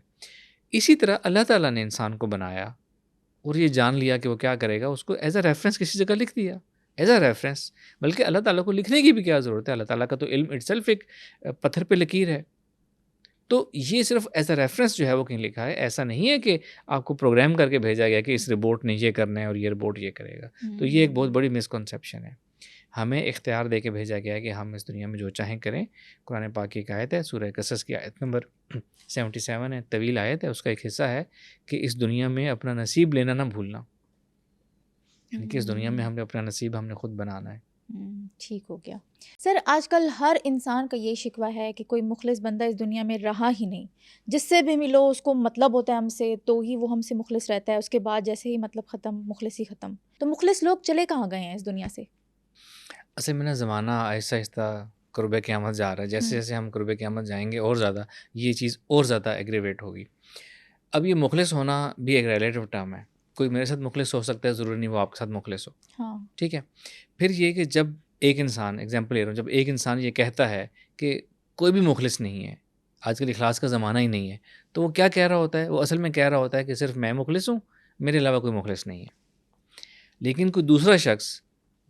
اسی طرح اللہ تعالیٰ نے انسان کو بنایا اور یہ جان لیا کہ وہ کیا کرے گا, اس کو ایز اے ریفرنس کسی جگہ لکھ دیا, ایز اے ریفرنس. بلکہ اللہ تعالیٰ کو لکھنے کی بھی کیا ضرورت ہے, اللہ تعالیٰ کا تو علم اٹ سیلف ایک پتھر پہ لکیر ہے. تو یہ صرف ایز اے ریفرنس جو ہے وہ کہیں لکھا ہے. ایسا نہیں ہے کہ آپ کو پروگرام کر کے بھیجا گیا کہ اس رپورٹ نے یہ کرنا ہے اور یہ رپورٹ یہ کرے گا. تو یہ ایک بہت بڑی مسکنسیپشن ہے. ہمیں اختیار دے کے بھیجا گیا ہے کہ ہم اس دنیا میں جو چاہیں کریں. قرآن پاک کی ایک آیت ہے, سورہ قصص کی آیت نمبر 77 ہے, طویل آیت ہے, اس کا ایک حصہ ہے کہ اس دنیا میں اپنا نصیب لینا نہ بھولنا. یعنی کہ اس دنیا میں ہم نے اپنا نصیب ہم نے خود بنانا ہے. ٹھیک ہو گیا. سر آج کل ہر انسان کا یہ شکوہ ہے کہ کوئی مخلص بندہ اس دنیا میں رہا ہی نہیں. جس سے بھی ملو اس کو مطلب ہوتا ہے ہم سے تو ہی وہ ہم سے مخلص رہتا ہے, اس کے بعد جیسے ہی مطلب ختم مخلص ہی ختم. تو مخلص لوگ چلے کہاں گئے ہیں اس دنیا سے؟ اصل میں نا زمانہ آہستہ آہستہ قرب قیامت جا رہا ہے. جیسے جیسے ہم قرب قیامت جائیں گے اور زیادہ یہ چیز اور زیادہ ایگریویٹ ہوگی. اب یہ مخلص ہونا بھی ایک ریلیٹیو ٹرم ہے. کوئی میرے ساتھ مخلص ہو سکتا ہے, ضروری نہیں وہ آپ کے ساتھ مخلص ہو. ہاں ٹھیک ہے. پھر یہ کہ جب ایک انسان, ایگزامپل لے رہا ہوں, جب ایک انسان یہ کہتا ہے کہ کوئی بھی مخلص نہیں ہے, آج کل اخلاص کا زمانہ ہی نہیں ہے, تو وہ کیا کہہ رہا ہوتا ہے؟ وہ اصل میں کہہ رہا ہوتا ہے کہ صرف میں مخلص ہوں, میرے علاوہ کوئی مخلص نہیں ہے. لیکن کوئی دوسرا شخص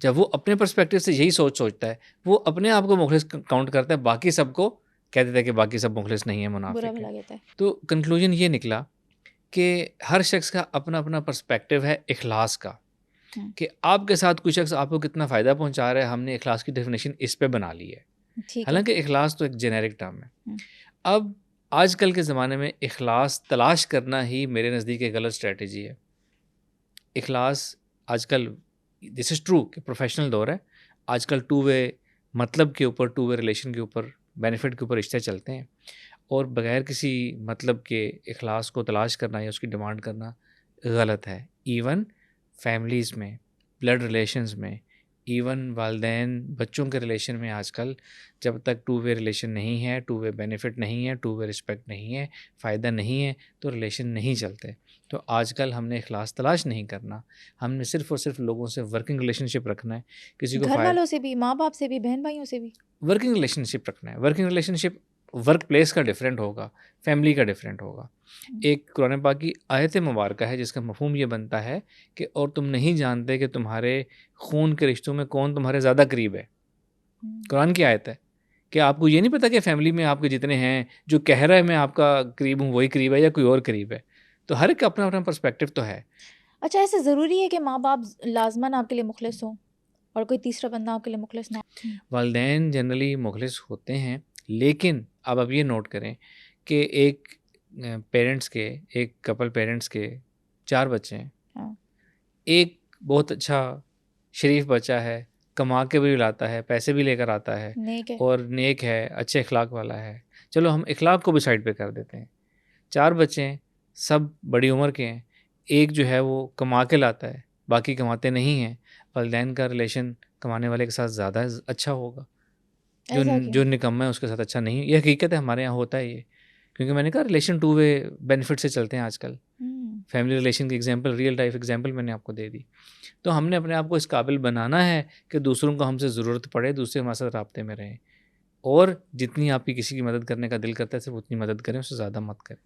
جب وہ اپنے پرسپیکٹو سے یہی سوچتا ہے, وہ اپنے آپ کو مخلص کاؤنٹ کرتا ہے, باقی سب کو کہہ دیتا ہے کہ باقی سب مخلص نہیں ہیں, برا منافق بھلا ہے. کہتا ہے. تو کنکلوژن یہ نکلا کہ ہر شخص کا اپنا اپنا پرسپیکٹو ہے اخلاص کا, کہ آپ کے ساتھ کوئی شخص آپ کو کتنا فائدہ پہنچا رہا ہے. ہم نے اخلاص کی ڈیفینیشن اس پہ بنا لی ہے, حالانکہ اخلاص تو ایک جنیرک ٹرم ہے. اب آج کل کے زمانے میں اخلاص تلاش کرنا ہی میرے نزدیک ایک غلط اسٹریٹجی ہے. اخلاص آج کل, دس از ٹرو کہ پروفیشنل دور ہے, آج کل ٹو وے مطلب کے اوپر, ٹو وے ریلیشن کے اوپر, بینیفٹ کے اوپر رشتے چلتے ہیں, اور بغیر کسی مطلب کے اخلاص کو تلاش کرنا یا اس کی ڈیمانڈ کرنا غلط ہے. ایون فیملیز میں, بلڈ ریلیشنز میں, ایون والدین بچوں کے ریلیشن میں, آج کل جب تک ٹو وے ریلیشن نہیں ہے, ٹو وے بینیفٹ نہیں ہے, ٹو وے رسپیکٹ نہیں ہے, فائدہ نہیں ہے, تو ریلیشن نہیں چلتے. تو آج کل ہم نے اخلاص تلاش نہیں کرنا, ہم نے صرف اور صرف لوگوں سے ورکنگ ریلیشن شپ رکھنا ہے. کسی کو گھر والوں سے بھی, ماں باپ سے بھی, بہن بھائیوں سے بھی ورکنگ ریلیشن شپ رکھنا ہے. ورکنگ ریلیشن شپ ورک پلیس کا ڈفرینٹ ہوگا, فیملی کا ڈفرینٹ ہوگا. ایک قرآن پاک کی آیت مبارکہ ہے جس کا مفہوم یہ بنتا ہے کہ اور تم نہیں جانتے کہ تمہارے خون کے رشتوں میں کون تمہارے زیادہ قریب ہے. قرآن کی آیت ہے کہ آپ کو یہ نہیں پتہ کہ فیملی میں آپ کے جتنے ہیں, جو کہہ رہا ہے میں آپ کا قریب ہوں وہی قریب ہے یا کوئی اور قریب ہے. تو ہر ایک کا اپنا اپنا پرسپیکٹو تو ہے. اچھا, ایسا ضروری ہے کہ ماں باپ لازماً آپ کے لیے مخلص ہوں اور کوئی تیسرا بندہ آپ کے لیے مخلص نہ ہو؟ والدین جنرلی مخلص ہوتے ہیں, لیکن اب یہ نوٹ کریں کہ ایک پیرنٹس کے, ایک کپل پیرنٹس کے 4 بچے ہیں. ایک بہت اچھا شریف بچہ ہے, کما کے بھی لاتا ہے, پیسے بھی لے کر آتا ہے, اور نیک ہے, اچھے اخلاق والا ہے. چلو ہم اخلاق کو بھی سائڈ پہ کر دیتے ہیں. 4 بچے ہیں, سب بڑی عمر کے ہیں. ایک جو ہے وہ کما کے لاتا ہے, باقی کماتے نہیں ہیں. والدین کا ریلیشن کمانے والے کے ساتھ زیادہ اچھا ہوگا, جو نکما ہے اس کے ساتھ اچھا نہیں. یہ حقیقت ہے, ہمارے یہاں ہوتا ہے یہ, کیونکہ میں نے کہا ریلیشن ٹو وے بینیفٹ سے چلتے ہیں آج کل. فیملی ریلیشن کی ایگزامپل, ریئل لائف ایگزامپل میں نے آپ کو دے دی. تو ہم نے اپنے آپ کو اس قابل بنانا ہے کہ دوسروں کو ہم سے ضرورت پڑے, دوسرے ہمارے ساتھ رابطے میں رہیں, اور جتنی آپ کی کسی کی مدد کرنے کا دل کرتا ہے صرف اتنی مدد کریں, اس سے زیادہ مت کریں.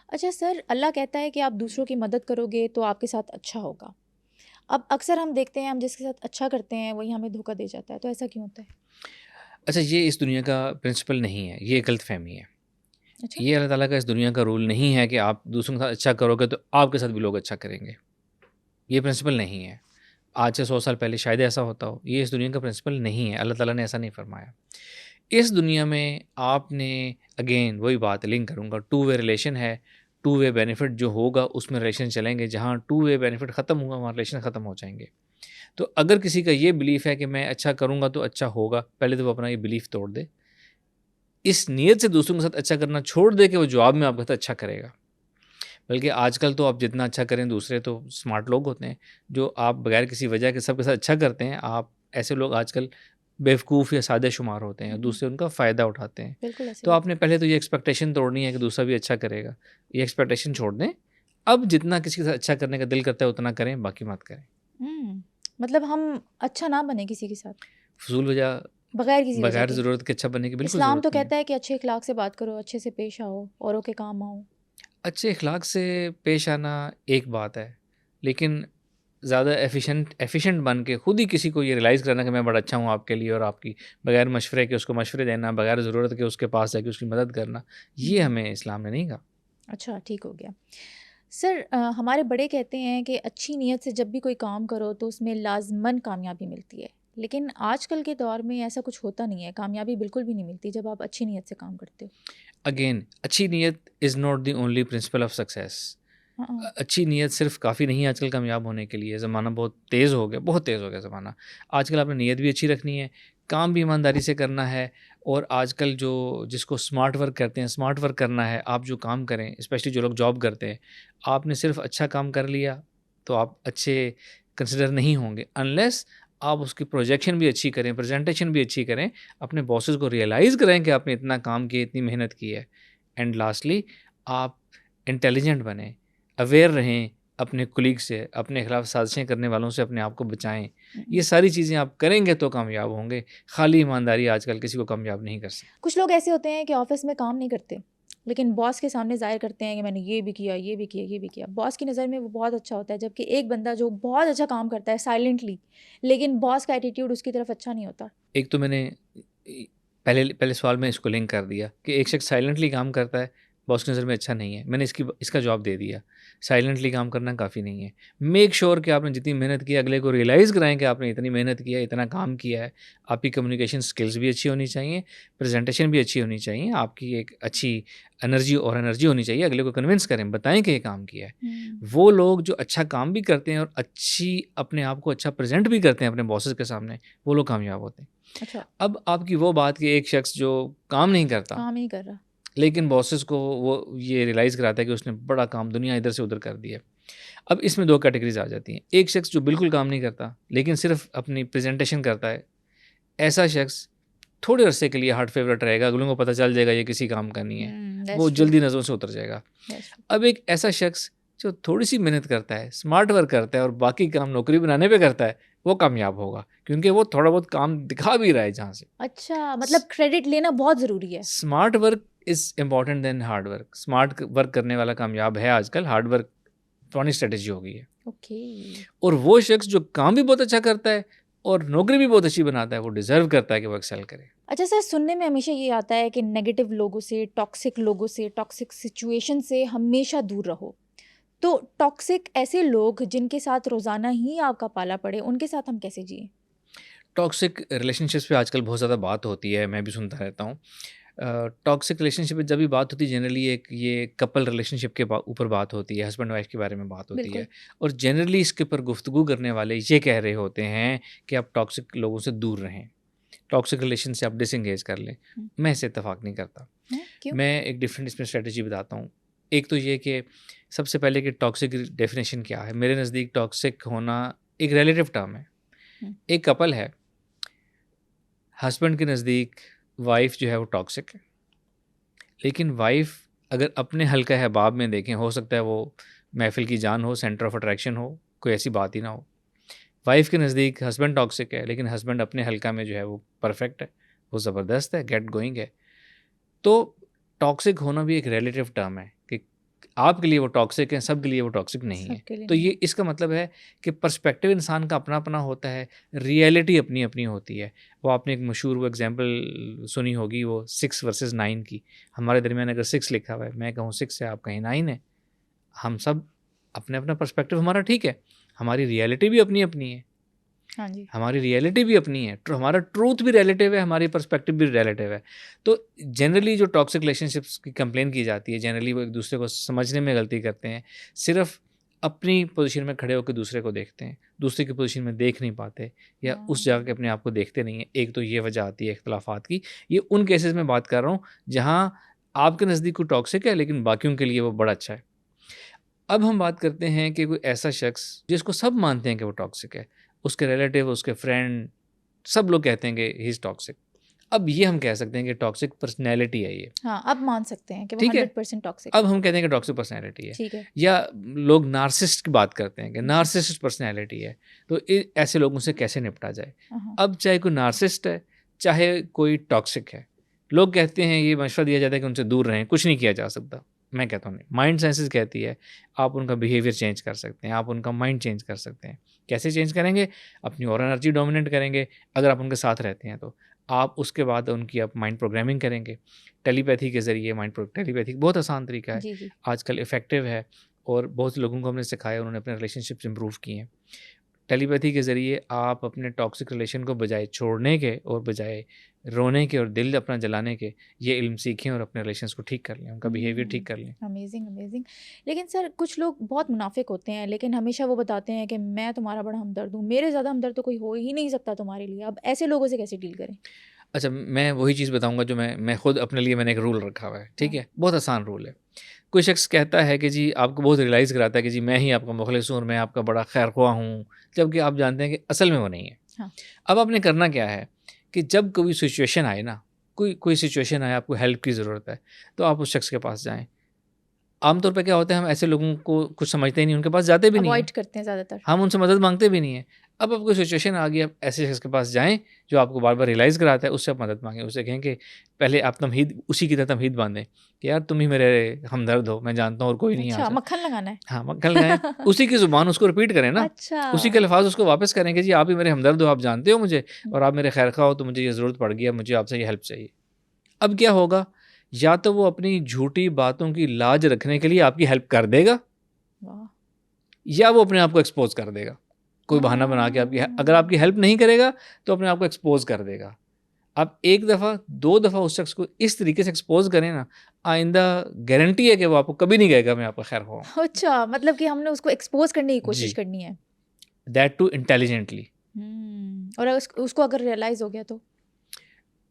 اچھا سر, اللہ کہتا ہے کہ آپ دوسروں کی مدد کرو گے تو آپ کے ساتھ اچھا ہوگا. اب اکثر ہم دیکھتے ہیں ہم جس کے ساتھ اچھا کرتے ہیں وہی ہمیں دھوکہ دے جاتا ہے, تو ایسا کیوں ہوتا ہے؟ اچھا, یہ اس دنیا کا پرنسپل نہیں ہے, یہ ایک غلط فہمی ہے. یہ اللہ تعالیٰ کا اس دنیا کا رول نہیں ہے کہ آپ دوسروں کے ساتھ اچھا کرو گے تو آپ کے ساتھ بھی لوگ اچھا کریں گے. یہ پرنسپل نہیں ہے. آج سے 100 سال پہلے شاید ایسا ہوتا ہو, یہ اس دنیا کا پرنسپل نہیں ہے. اللہ تعالیٰ نے ایسا نہیں فرمایا. اس دنیا میں آپ نے, اگین وہی بات لنک کروں گا, ٹو وے ریلیشن ہے. ٹو وے بینیفٹ جو ہوگا اس میں ریلیشن چلیں گے. جہاں ٹو وے بینیفٹ ختم ہوگا وہاں ریلیشن ختم ہو جائیں گے. تو اگر کسی کا یہ بلیف ہے کہ میں اچھا کروں گا تو اچھا ہوگا, پہلے تو وہ اپنا یہ بلیف توڑ دے. اس نیت سے دوسروں کے ساتھ اچھا کرنا چھوڑ دے کہ وہ جواب میں آپ کے ساتھ اچھا کرے گا. بلکہ آج کل تو آپ جتنا اچھا کریں, دوسرے تو اسمارٹ لوگ ہوتے ہیں جو آپ بغیر کسی وجہ کے سب کے ساتھ اچھا کرتے ہیں. آپ ایسے لوگ آج کل بیوقوف یا سادے شمار ہوتے ہیں, دوسرے ان کا فائدہ اٹھاتے ہیں. تو آپ نے پہلے تو یہ ایکسپیکٹیشن توڑنی ہے کہ دوسرا بھی اچھا کرے گا. یہ ایکسپیکٹیشن چھوڑ دیں. اب جتنا کسی کے ساتھ اچھا کرنے کا دل کرتا ہے اتنا کریں, باقی مت کریں. مطلب ہم اچھا نہ بنے کسی کے ساتھ فضول وجہ, بغیر ضرورت کے اچھا بننے کی بالکل اسلام تو کہتا ہے کہ اچھے اخلاق سے بات کرو, اچھے سے پیش آؤ, اوروں کے کام آؤ. اچھے اخلاق سے پیش آنا ایک بات ہے, لیکن زیادہ ایفیشینٹ بن کے خود ہی کسی کو یہ ریلائز کرنا کہ میں بڑا اچھا ہوں آپ کے لیے, اور آپ کی بغیر مشورے کے اس کو مشورے دینا, بغیر ضرورت کے اس کے پاس جا کے اس کی مدد کرنا, یہ ہمیں اسلام نے نہیں کہا. اچھا ٹھیک ہو گیا. سر ہمارے بڑے کہتے ہیں کہ اچھی نیت سے جب بھی کوئی کام کرو تو اس میں لازماً کامیابی ملتی ہے, لیکن آج کل کے دور میں ایسا کچھ ہوتا نہیں ہے, کامیابی بالکل بھی نہیں ملتی جب آپ اچھی نیت سے کام کرتے ہو. اگین, اچھی نیت is not the only principle of success. اچھی نیت صرف کافی نہیں ہے آج کل کامیاب ہونے کے لیے. زمانہ بہت تیز ہو گیا زمانہ. آج کل آپ نے نیت بھی اچھی رکھنی ہے, کام بھی ایمانداری سے کرنا ہے, اور آج کل جس کو اسمارٹ ورک کہتے ہیں, اسمارٹ ورک کرنا ہے. آپ جو کام کریں, اسپیشلی جو لوگ جاب کرتے ہیں, آپ نے صرف اچھا کام کر لیا تو آپ اچھے کنسیڈر نہیں ہوں گے انلیس آپ اس کی پروجیکشن بھی اچھی کریں, پریزنٹیشن بھی اچھی کریں, اپنے باسز کو ریئلائز کریں کہ آپ نے اتنا کام کیا, اتنی محنت کی ہے. اینڈ لاسٹلی آپ انٹیلیجنٹ بنیں, اویئر رہیں اپنے کولیگ سے, اپنے خلاف سازشیں کرنے والوں سے اپنے آپ کو بچائیں. یہ ساری چیزیں آپ کریں گے تو کامیاب ہوں گے. خالی ایمانداری آج کل کسی کو کامیاب نہیں کر سکتی. کچھ لوگ ایسے ہوتے ہیں کہ آفس میں کام نہیں کرتے لیکن باس کے سامنے ظاہر کرتے ہیں کہ میں نے یہ بھی کیا, یہ بھی کیا, یہ بھی کیا. باس کی نظر میں وہ بہت اچھا ہوتا ہے, جبکہ ایک بندہ جو بہت اچھا کام کرتا ہے سائلنٹلی, لیکن باس کا ایٹیٹیوڈ اس کی طرف اچھا نہیں ہوتا. ایک تو میں نے پہلے سوال میں اس کو لنک کر دیا کہ ایک شخص سائلنٹلی کام کرتا ہے, باس کی نظر میں اچھا نہیں ہے. میں نے اس کا جواب دے دیا, سائلنٹلی کام کرنا کافی نہیں ہے. میک شور کہ آپ نے جتنی محنت کی اگلے کو ریئلائز کرائیں کہ آپ نے اتنی محنت کیا ہے, اتنا کام کیا ہے. آپ کی کمیونیکیشن سکلز بھی اچھی ہونی چاہیے, پریزنٹیشن بھی اچھی ہونی چاہیے, آپ کی ایک اچھی انرجی ہونی چاہیے. اگلے کو کنونس کریں, بتائیں کہ یہ کام کیا ہے. وہ لوگ جو اچھا کام بھی کرتے ہیں اور اپنے آپ کو اچھا پریزنٹ بھی کرتے ہیں اپنے باسز کے سامنے, وہ لوگ کامیاب ہوتے ہیں. اچھا, اب آپ کی وہ بات کہ ایک شخص جو کام نہیں کرتا کام نہیں کر رہا لیکن باسز کو وہ یہ ریئلائز کراتا ہے کہ اس نے بڑا کام دنیا ادھر سے ادھر کر دیا. اب اس میں دو کیٹیگریز آ جاتی ہیں. ایک شخص جو بالکل کام نہیں کرتا لیکن صرف اپنی پریزنٹیشن کرتا ہے, ایسا شخص تھوڑے عرصے کے لیے ہارٹ فیورٹ رہے گا, اگلوں کو پتہ چل جائے گا یہ کسی کام کا نہیں ہے, وہ جلدی نظروں سے اتر جائے گا. اب ایک ایسا شخص جو تھوڑی سی محنت کرتا ہے, اسمارٹ ورک کرتا ہے اور باقی کام نوکری بنانے پہ کرتا ہے, وہ کامیاب ہوگا کیونکہ وہ تھوڑا بہت کام دکھا بھی رہا ہے جہاں سے. اچھا, مطلب کریڈٹ لینا بہت ضروری ہے. Smart work is important than hard work. Smart work کرنے والا کامیاب ہے آج کل, ہارڈ ورک پرانی اسٹریٹجی ہو گئی ہے. اوکے, اور وہ شخص جو کام بھی بہت اچھا کرتا ہے اور نوکری بھی بہت اچھی بناتا ہے, وہ ڈیزرو کرتا ہے کہ وہ ایکسل کرے. اچھا سر, سننے میں ہمیشہ یہ آتا ہے کہ نیگیٹو لوگوں سے, ٹاکسک لوگوں سے, ٹاکسک سچویشن سے ہمیشہ دور رہو. تو ٹاکسک ایسے لوگ جن کے ساتھ روزانہ ہی آپ کا پالا پڑے, ان کے ساتھ ہم کیسے جئیں؟ ٹاکسک ریلیشن شپس پہ آج کل بہت زیادہ بات ہوتی ہے, میں بھی سنتا رہتا ہوں. ٹاکسک ریلیشن شپ پہ جب بھی بات ہوتی ہے جنرلی یہ کپل ریلیشن شپ کے اوپر بات ہوتی ہے, ہسبینڈ وائف کے بارے میں بات ہوتی ہے, اور جنرلی اس کے اوپر گفتگو کرنے والے یہ کہہ رہے ہوتے ہیں کہ آپ ٹاکسک لوگوں سے دور رہیں, ٹاکسک ریلیشن سے آپ ڈس انگیج کر لیں. میں اسے اتفاق نہیں کرتا. میں ایک ڈفرینٹ اس میں اسٹریٹجی بتاتا ہوں. ایک تو یہ کہ سب سے پہلے کہ ٹاکسک ڈیفینیشن کیا ہے. میرے نزدیک ٹاکسک ہونا ایک ریلیٹیو ٹرم ہے. ایک کپل ہے, ہسبینڈ کے نزدیک وائف جو ہے وہ ٹاکسک ہے, لیکن وائف اگر اپنے حلقہ احباب میں دیکھیں, ہو سکتا ہے وہ محفل کی جان ہو, سینٹر آف اٹریکشن ہو, کوئی ایسی بات ہی نہ ہو. وائف کے نزدیک ہسبینڈ ٹاکسک ہے, لیکن ہسبینڈ اپنے حلقہ میں جو ہے وہ پرفیکٹ ہے, وہ زبردست ہے, گیٹ گوئنگ ہے. تو ٹاکسک ہونا بھی ایک ریلیٹیو ٹرم ہے کہ آپ کے لیے وہ ٹاکسک ہیں, سب کے لیے وہ ٹاکسک نہیں ہے. تو یہ اس کا مطلب ہے کہ پرسپیکٹیو انسان کا اپنا اپنا ہوتا ہے, ریئلٹی اپنی اپنی ہوتی ہے. وہ آپ نے ایک مشہور وہ ایگزامپل سنی ہوگی, وہ 6 versus 9 کی. ہمارے درمیان اگر 6 لکھا ہوا ہے, میں کہوں 6 ہے, آپ کہیں 9 ہے, ہم سب اپنے اپنا پرسپیکٹیو ہمارا ٹھیک ہے, ہماری ریئلٹی بھی اپنی اپنی ہے. ہاں جی, ہماری ریئلٹی بھی اپنی ہے, ہمارا ٹروتھ بھی ریلیٹیو ہے, ہماری پرسپیکٹیو بھی ریلیٹیو ہے. تو جنرلی جو ٹاکسک ریلیشن شپس کی کمپلین کی جاتی ہے, جنرلی وہ ایک دوسرے کو سمجھنے میں غلطی کرتے ہیں, صرف اپنی پوزیشن میں کھڑے ہو کے دوسرے کو دیکھتے ہیں, دوسرے کی پوزیشن میں دیکھ نہیں پاتے, یا اس جگہ کے اپنے آپ کو دیکھتے نہیں ہیں. ایک تو یہ وجہ آتی ہے اختلافات کی. یہ ان کیسز میں بات کر رہا ہوں جہاں آپ کے نزدیک کوئی ٹاکسک ہے لیکن باقیوں کے لیے وہ بڑا اچھا ہے. اب ہم بات کرتے ہیں کہ کوئی ایسا شخص جس کو سب مانتے ہیں کہ وہ ٹاکسک ہے, اس کے ریلیٹیو, اس کے فرینڈ, سب لوگ کہتے ہیں کہ ہی از ٹاکسک. اب یہ ہم کہہ سکتے ہیں کہ ٹاکسک پرسنالٹی ہے یہ. ہاں, اب مان سکتے ہیں کہ وہ ٹھیک ہے, 100% ٹاکسک. اب ہم کہتے ہیں کہ ٹاکسک پرسنالٹی ہے. ٹھیک ہے, یا لوگ نارسسٹ کی بات کرتے ہیں کہ نارسسٹ پرسنالٹی ہے. تو ایسے لوگوں سے کیسے نپٹا جائے؟ اب چاہے کوئی نارسسٹ ہے, چاہے کوئی ٹاکسک ہے, لوگ کہتے ہیں, یہ مشورہ دیا جاتا ہے کہ ان سے دور رہیں, کچھ نہیں کیا جا سکتا. میں کہتا ہوں نہیں, مائنڈ سائنسز کہتی ہے آپ ان کا بیہیویئر چینج کر سکتے ہیں, آپ ان کا مائنڈ چینج کر سکتے ہیں. کیسے چینج کریں گے؟ اپنی اور انرجی ڈومینیٹ کریں گے. اگر آپ ان کے ساتھ رہتے ہیں تو آپ اس کے بعد ان کی آپ مائنڈ پروگرامنگ کریں گے ٹیلی پیتھی کے ذریعے. ٹیلی پیتھی بہت آسان طریقہ ہے, آج کل افیکٹو ہے, اور بہت سے لوگوں کو ہم نے سکھایا, انہوں نے اپنے ریلیشن شپس امپروو کیے ہیں. ٹیلی پیتھی کے ذریعے آپ اپنے ٹاکسک ریلیشن کو بجائے چھوڑنے کے اور بجائے رونے کے اور دل اپنا جلانے کے، یہ علم سیکھیں اور اپنے ریلیشنس کو ٹھیک کر لیں، ان کا بیہیویئر ٹھیک کر لیں۔ Amazing amazing. لیکن سر کچھ لوگ بہت منافق ہوتے ہیں، لیکن ہمیشہ وہ بتاتے ہیں کہ میں تمہارا بڑا ہمدرد ہوں، میرے زیادہ ہمدرد تو کوئی ہو ہی نہیں سکتا تمہارے لیے. اب ایسے لوگوں سے کیسے ڈیل کریں؟ اچھا، میں وہی چیز بتاؤں گا جو میں خود اپنے لیے میں نے ایک رول رکھا ہوا ہے، ٹھیک ہے، بہت آسان رول ہے. کوئی شخص کہتا ہے کہ جی آپ کو بہت ریئلائز کراتا ہے کہ جی میں ہی آپ کا مخلص ہوں اور میں آپ کا بڑا خیر خواہ ہوں، جبکہ آپ جانتے ہیں کہ اصل میں وہ نہیں ہے. ہاں. اب آپ نے کرنا کیا ہے کہ جب کوئی سچویشن آئے نا، کوئی سچویشن آئے، آپ کو ہیلپ کی ضرورت ہے، تو آپ اس شخص کے پاس جائیں. عام طور پہ کیا ہوتا ہے، ہم ایسے لوگوں کو کچھ سمجھتے ہی نہیں، ان کے پاس جاتے بھی نہیں ہیں، اوائڈ کرتے ہیں زیادہ تر. ہم ان سے مدد مانگتے بھی نہیں ہیں. اب کوئی سچویشن آ گئی، آپ ایسے شخص کے پاس جائیں جو آپ کو بار بار ریئلائز کراتا ہے، اس سے آپ مدد مانگیں. اسے کہیں کہ پہلے آپ تمہید اسی کی طرح تمہید باندھیں کہ یار تم ہی میرے ہمدرد ہو، میں جانتا ہوں اور کوئی نہیں. اچھا، مکھن لگانا ہے. ہاں، مکھن لگائیں، اسی کی زبان اس کو رپیٹ کریں نا، اچھا. اسی کے الفاظ اس کو واپس کریں کہ جی آپ ہی میرے ہمدرد ہو، آپ جانتے ہو مجھے اور آپ میرے خیر خواہ ہو، تو مجھے یہ ضرورت پڑ گئی ہے، مجھے آپ سے یہ ہیلپ چاہیے. اب کیا ہوگا، یا تو وہ اپنی جھوٹی باتوں کی لاج رکھنے کے لیے آپ کی ہیلپ کر دے گا، یا وہ اپنے آپ کو ایکسپوز کر دے گا. کوئی بہانہ بنا کے اگر آپ کی ہیلپ نہیں کرے گا تو اپنے آپ کو ایکسپوز کر دے گا. آپ ایک دفعہ 2 دفعہ اس شخص کو اس طریقے سے ایکسپوز کریں نا، آئندہ گارنٹی ہے کہ وہ آپ کو کبھی نہیں کہے گا میں آپ کا خیر خواہ ہوں. اچھا، مطلب کہ ہم نے اس کو ایکسپوز کرنے کی کوشش کرنی ہے. That too intelligently. اور اس کو اگر ریئلائز ہو گیا تو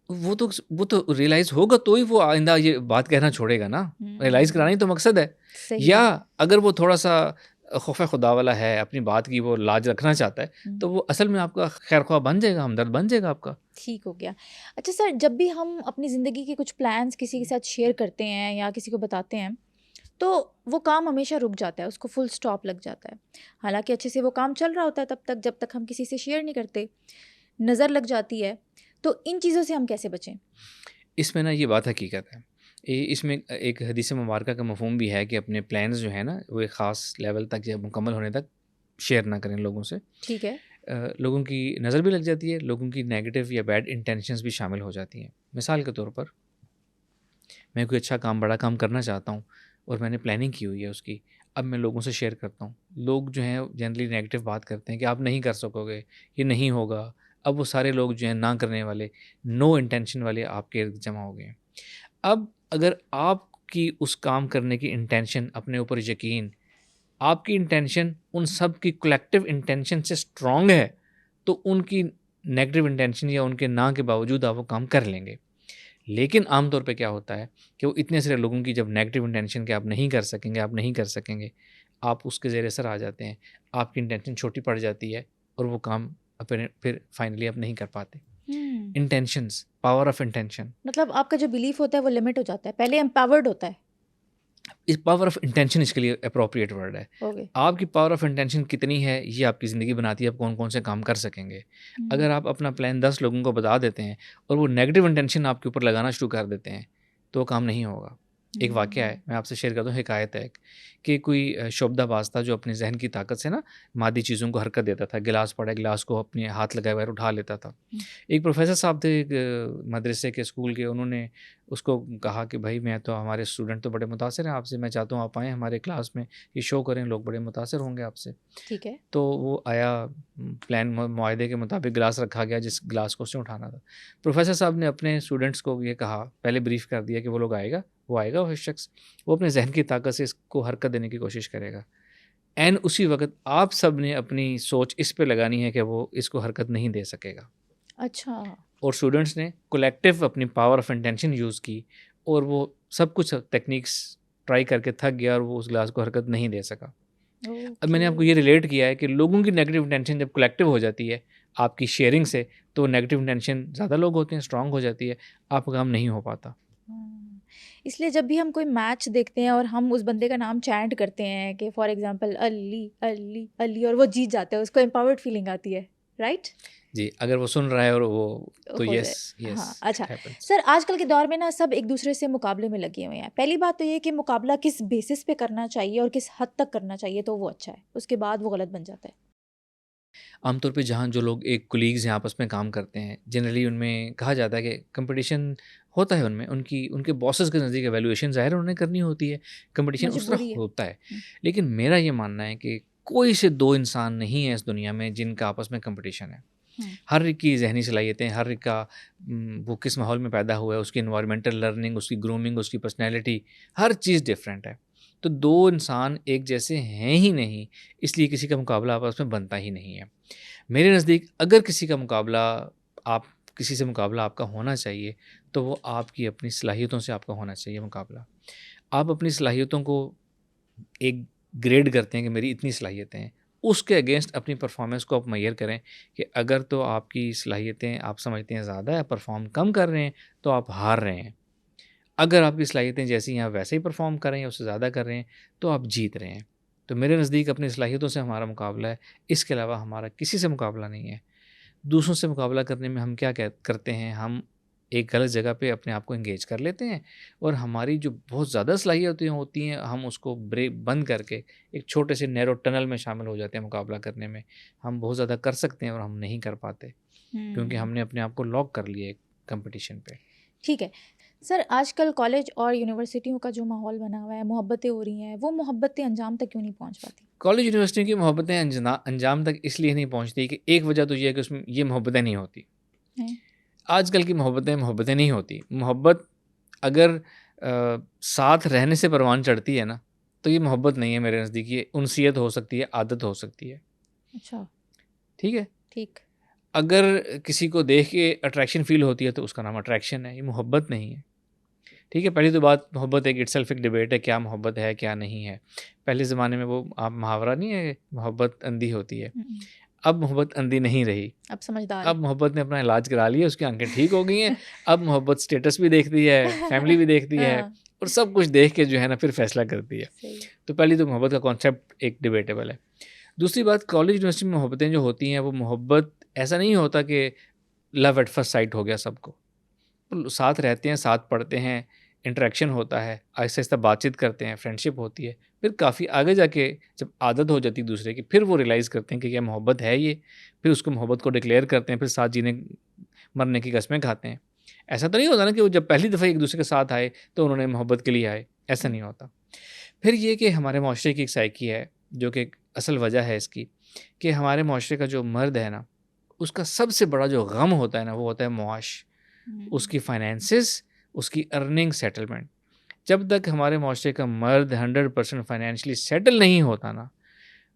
وہ تو ریئلائز ہوگا تو ہی وہ آئندہ یہ بات کہنا چھوڑے گا نا. ریئلائز کرانا ہی تو مقصد ہے. یا اگر وہ تھوڑا سا خوف خدا والا ہے، اپنی بات کی وہ لاج رکھنا چاہتا ہے، تو وہ اصل میں آپ کا خیر خواہ بن جائے گا، ہمدرد بن جائے گا آپ کا. ٹھیک ہو گیا. اچھا سر، جب بھی ہم اپنی زندگی کے کچھ پلانس کسی کے ساتھ شیئر کرتے ہیں یا کسی کو بتاتے ہیں تو وہ کام ہمیشہ رک جاتا ہے، اس کو فل سٹاپ لگ جاتا ہے. حالانکہ اچھے سے وہ کام چل رہا ہوتا ہے تب تک، جب تک ہم کسی سے شیئر نہیں کرتے. نظر لگ جاتی ہے. تو ان چیزوں سے ہم کیسے بچیں؟ اس میں نا یہ بات حقیقت ہے. اس میں ایک حدیث مبارکہ کا مفہوم بھی ہے کہ اپنے پلانز جو ہیں نا وہ ایک خاص لیول تک یا مکمل ہونے تک شیئر نہ کریں لوگوں سے. ٹھیک ہے. لوگوں کی نظر بھی لگ جاتی ہے، لوگوں کی نیگیٹو یا بیڈ انٹینشنز بھی شامل ہو جاتی ہیں. مثال کے طور پر میں کوئی اچھا کام، بڑا کام کرنا چاہتا ہوں اور میں نے پلاننگ کی ہوئی ہے اس کی. اب میں لوگوں سے شیئر کرتا ہوں، لوگ جو ہیں جنرلی نیگیٹو بات کرتے ہیں کہ آپ نہیں کر سکو گے، یہ نہیں ہوگا. اب وہ سارے لوگ جو ہیں نہ کرنے والے، نو انٹینشن والے آپ کے ارد جمع ہو گئے ہیں. اب اگر آپ کی اس کام کرنے کی انٹینشن، اپنے اوپر یقین، آپ کی انٹینشن ان سب کی کلیکٹیو انٹینشن سے اسٹرانگ ہے، تو ان کی نیگیٹو انٹینشن یا ان کے نہ کے باوجود آپ وہ کام کر لیں گے. لیکن عام طور پہ کیا ہوتا ہے کہ وہ اتنے سارے لوگوں کی جب نیگیٹو انٹینشن کہ آپ نہیں کر سکیں گے، آپ نہیں کر سکیں گے، آپ اس کے زیر اثر آ جاتے ہیں، آپ کی انٹینشن چھوٹی پڑ جاتی ہے اور وہ کام پھر فائنلی آپ نہیں کر پاتے. انٹینشنز، پاور آف انٹینشن، مطلب آپ کا جو بلیف ہوتا ہے وہ لمٹ ہو جاتا ہے، پہلے امپاورڈ ہوتا ہے. اس پاور آف انٹینشن اس کے لیے اپروپریٹ ورڈ ہے. آپ کی پاور آف انٹینشن کتنی ہے یہ آپ کی زندگی بناتی ہے، آپ کون کون سے کام کر سکیں گے. اگر آپ اپنا پلان 10 لوگوں کو بتا دیتے ہیں اور وہ نیگیٹو انٹینشن آپ کے اوپر لگانا شروع کر دیتے ہیں تو وہ کام نہیں ہوگا. ایک واقعہ ہے، میں آپ سے شیئر کرتا ہوں، حکایت ہے کہ کوئی شعبدہ باز تھا جو اپنے ذہن کی طاقت سے نا مادی چیزوں کو حرکت دیتا تھا. گلاس پڑا، گلاس کو اپنے ہاتھ لگائے بغیر اٹھا لیتا تھا. ایک پروفیسر صاحب تھے ایک مدرسے کے، اسکول کے، انہوں نے اس کو کہا کہ بھائی میں تو، ہمارے اسٹوڈنٹ تو بڑے متاثر ہیں آپ سے، میں چاہتا ہوں آپ آئیں ہمارے کلاس میں، یہ شو کریں، لوگ بڑے متاثر ہوں گے آپ سے. ٹھیک ہے. تو وہ آیا، پلان معاہدے کے مطابق گلاس رکھا گیا جس گلاس کو اس نے اٹھانا تھا. پروفیسر صاحب نے اپنے اسٹوڈنٹس کو یہ کہا، پہلے بریف کر دیا کہ وہ لوگ آئے گا، وہ شخص، وہ اپنے ذہن کی طاقت سے اس کو حرکت دینے کی کوشش کرے گا. اسی وقت آپ سب نے اپنی سوچ اس پہ لگانی ہے کہ وہ اس کو حرکت نہیں دے سکے گا. اچھا. اور اسٹوڈنٹس نے کولیکٹیو اپنی پاور آف انٹینشن یوز کی اور وہ سب کچھ ٹیکنیکس ٹرائی کر کے تھک گیا اور وہ اس گلاس کو حرکت نہیں دے سکا. اب میں نے آپ کو یہ ریلیٹ کیا ہے کہ لوگوں کی نیگیٹو انٹینشن جب کولیکٹیو ہو جاتی ہے آپ کی شیئرنگ سے، تو نیگیٹو انٹینشن زیادہ لوگ ہوتے ہیں، اسٹرانگ ہو جاتی ہے، آپ کا کام نہیں ہو پاتا. اس لیے جب بھی ہم کوئی میچ دیکھتے ہیں اور ہم اس بندے کا نام چینٹ کرتے ہیں کہ فار ایگزامپل علی علی علی، اور وہ جیت جاتا ہے، اس کو امپاورڈ فیلنگ آتی ہے، رائٹ؟ جی، اگر وہ سن رہا ہے اور وہ تو یس. ہاں. اچھا سر، آج کل کے دور میں نا سب ایک دوسرے سے مقابلے میں لگے ہوئے ہیں. پہلی بات تو یہ کہ مقابلہ کس بیسس پہ کرنا چاہیے اور کس حد تک کرنا چاہیے تو وہ اچھا ہے، اس کے بعد وہ غلط بن جاتا ہے. عام طور پہ جہاں جو لوگ ایک کولیگز ہیں آپس میں کام کرتے ہیں، جنرلی ان میں کہا جاتا ہے کہ کمپٹیشن ہوتا ہے ان میں، ان کے باسز کے نزدیک ایویلویشن ظاہر انہوں نے کرنی ہوتی ہے، کمپٹیشن اس طرح ہوتا ہے. لیکن میرا یہ ماننا ہے کہ کوئی سے 2 انسان نہیں ہے اس دنیا میں جن کا آپس میں کمپٹیشن ہے. ہر ایک کی ذہنی صلاحیتیں، ہر ایک کا وہ کس ماحول میں پیدا ہوا ہے، اس کی انوائرمنٹل لرننگ، اس کی گرومنگ، اس کی پرسنالٹی، ہر چیز ڈفرینٹ ہے. تو دو انسان ایک جیسے ہیں ہی نہیں، اس لیے کسی کا مقابلہ آپس میں بنتا ہی نہیں ہے. میرے نزدیک اگر کسی سے مقابلہ آپ کا ہونا چاہیے تو وہ آپ کی اپنی صلاحیتوں سے آپ کا ہونا چاہیے مقابلہ. آپ اپنی صلاحیتوں کو ایک گریڈ کرتے ہیں کہ میری اتنی صلاحیتیں ہیں، اس کے اگینسٹ اپنی پرفارمنس کو آپ میئر کریں کہ اگر تو آپ کی صلاحیتیں آپ سمجھتے ہیں زیادہ ہے، پرفارم کم کر رہے ہیں تو آپ ہار رہے ہیں. اگر آپ کی صلاحیتیں جیسی ہیں آپ ویسے ہی پرفارم کر رہے ہیں، اس سے زیادہ کر رہے ہیں تو آپ جیت رہے ہیں. تو میرے نزدیک اپنی صلاحیتوں سے ہمارا مقابلہ ہے، اس کے علاوہ ہمارا کسی سے مقابلہ نہیں ہے. دوسروں سے مقابلہ کرنے میں ہم کیا کرتے ہیں، ہم ایک غلط جگہ پہ اپنے آپ کو انگیج کر لیتے ہیں اور ہماری جو بہت زیادہ صلاحیتیں ہوتی ہیں ہم اس کو بند کر کے ایک چھوٹے سے نیرو ٹنل میں شامل ہو جاتے ہیں مقابلہ کرنے میں. ہم بہت زیادہ کر سکتے ہیں اور ہم نہیں کر پاتے کیونکہ ہم نے اپنے آپ کو لاک کر لیا ایک کمپٹیشن پہ. ٹھیک ہے سر، آج کل کالج اور یونیورسٹیوں کا جو ماحول بنا ہوا ہے، محبتیں ہو رہی ہیں، وہ محبتیں انجام تک کیوں نہیں پہنچ پاتی؟ کالج یونیورسٹی کی محبتیں انجام تک اس لیے نہیں پہنچتی کہ ایک وجہ تو یہ ہے کہ اس میں یہ محبتیں نہیں ہوتی. آج کل کی محبتیں نہیں ہوتی. محبت اگر ساتھ رہنے سے پروان چڑھتی ہے نا تو یہ محبت نہیں ہے میرے نزدیک. یہ انسیت ہو سکتی ہے، عادت ہو سکتی ہے. اچھا ٹھیک ہے. ٹھیک. اگر کسی کو دیکھ کے اٹریکشن فیل ہوتی ہے تو اس کا نام اٹریکشن ہے، یہ محبت نہیں ہے. ٹھیک ہے. پہلی تو بات محبت ایک اٹ سیلف ایک ڈبیٹ ہے، کیا محبت ہے کیا نہیں ہے. پہلے زمانے میں وہ آپ محاورہ نہیں ہے محبت اندھی ہوتی ہے. اب محبت اندھی نہیں رہی، اب سمجھدار، اب محبت نے اپنا علاج کرا لیا، اس کی آنکھیں ٹھیک ہو گئی ہیں. اب محبت سٹیٹس بھی دیکھتی ہے، فیملی بھی دیکھتی ہے اور سب کچھ دیکھ کے جو ہے نا پھر فیصلہ کرتی ہے. تو پہلی تو محبت کا کانسیپٹ ایک ڈبیٹیبل ہے. دوسری بات، کالج یونیورسٹی میں محبتیں جو ہوتی ہیں وہ محبت ایسا نہیں ہوتا کہ لو ایٹ فرسٹ سائٹ ہو گیا سب کو. ساتھ رہتے ہیں، ساتھ پڑھتے ہیں، انٹریکشن ہوتا ہے، آہستہ آہستہ بات چیت کرتے ہیں، فرینڈشپ ہوتی ہے. پھر کافی آگے جا کے جب عادت ہو جاتی ہے دوسرے کی، پھر وہ ریئلائز کرتے ہیں کہ کیا محبت ہے یہ. پھر اس کو محبت کو ڈکلیئر کرتے ہیں، پھر ساتھ جینے مرنے کی قسمیں کھاتے ہیں. ایسا تو نہیں ہوتا نا کہ وہ جب پہلی دفعہ ایک دوسرے کے ساتھ آئے تو انہوں نے محبت کے لیے آئے، ایسا نہیں ہوتا. پھر یہ کہ ہمارے معاشرے کی ایک سائیکی ہے جو کہ اصل وجہ ہے اس کی، کہ ہمارے معاشرے کا جو مرد ہے نا اس کا سب سے بڑا جو غم ہوتا ہے نا وہ ہوتا ہے معاش، اس کی فائنینسز، اس کی ارننگ، سیٹلمنٹ. جب تک ہمارے معاشرے کا مرد 100% فائنینشلی سیٹل نہیں ہوتا نا،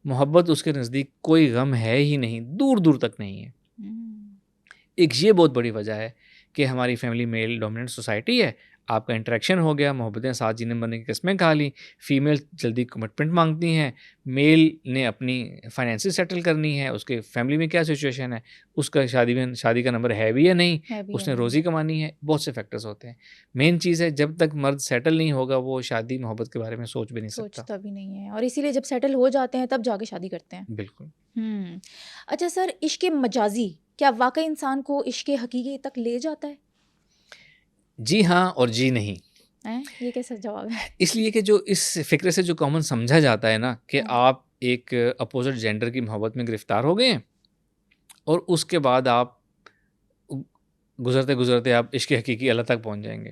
محبت اس کے نزدیک کوئی غم ہے ہی نہیں، دور دور تک نہیں ہے. ایک یہ بہت بڑی وجہ ہے کہ ہماری فیملی میل ڈومیننٹ سوسائٹی ہے. آپ کا انٹریکشن ہو گیا، محبتیں ساتھ جینے مرنے کی قسمیں کھا لی. فیمیل جلدی کمٹمنٹ مانگتی ہیں، میل نے اپنی فائنینسز سیٹل کرنی ہے، اس کے فیملی میں کیا سچویشن ہے، اس کا شادی کا نمبر ہے بھی یا نہیں، اس نے روزی کمانی ہے. بہت سے فیکٹرز ہوتے ہیں. مین چیز ہے جب تک مرد سیٹل نہیں ہوگا وہ شادی محبت کے بارے میں سوچ بھی نہیں سکتا. سوچتا بھی نہیں ہے، اور اسی لیے جب سیٹل ہو جاتے ہیں تب جا کے شادی کرتے ہیں. بالکل. اچھا سر، عشق مجازی کیا واقعی انسان کو عشق حقیقی تک لے جاتا ہے؟ جی ہاں اور جی نہیں. یہ کیسا جواب ہے؟ اس لیے کہ جو اس فکرے سے جو کامن سمجھا جاتا ہے نا کہ آپ ایک اپوزٹ جینڈر کی محبت میں گرفتار ہو گئے ہیں اور اس کے بعد آپ گزرتے گزرتے آپ عشق حقیقی اللہ تک پہنچ جائیں گے.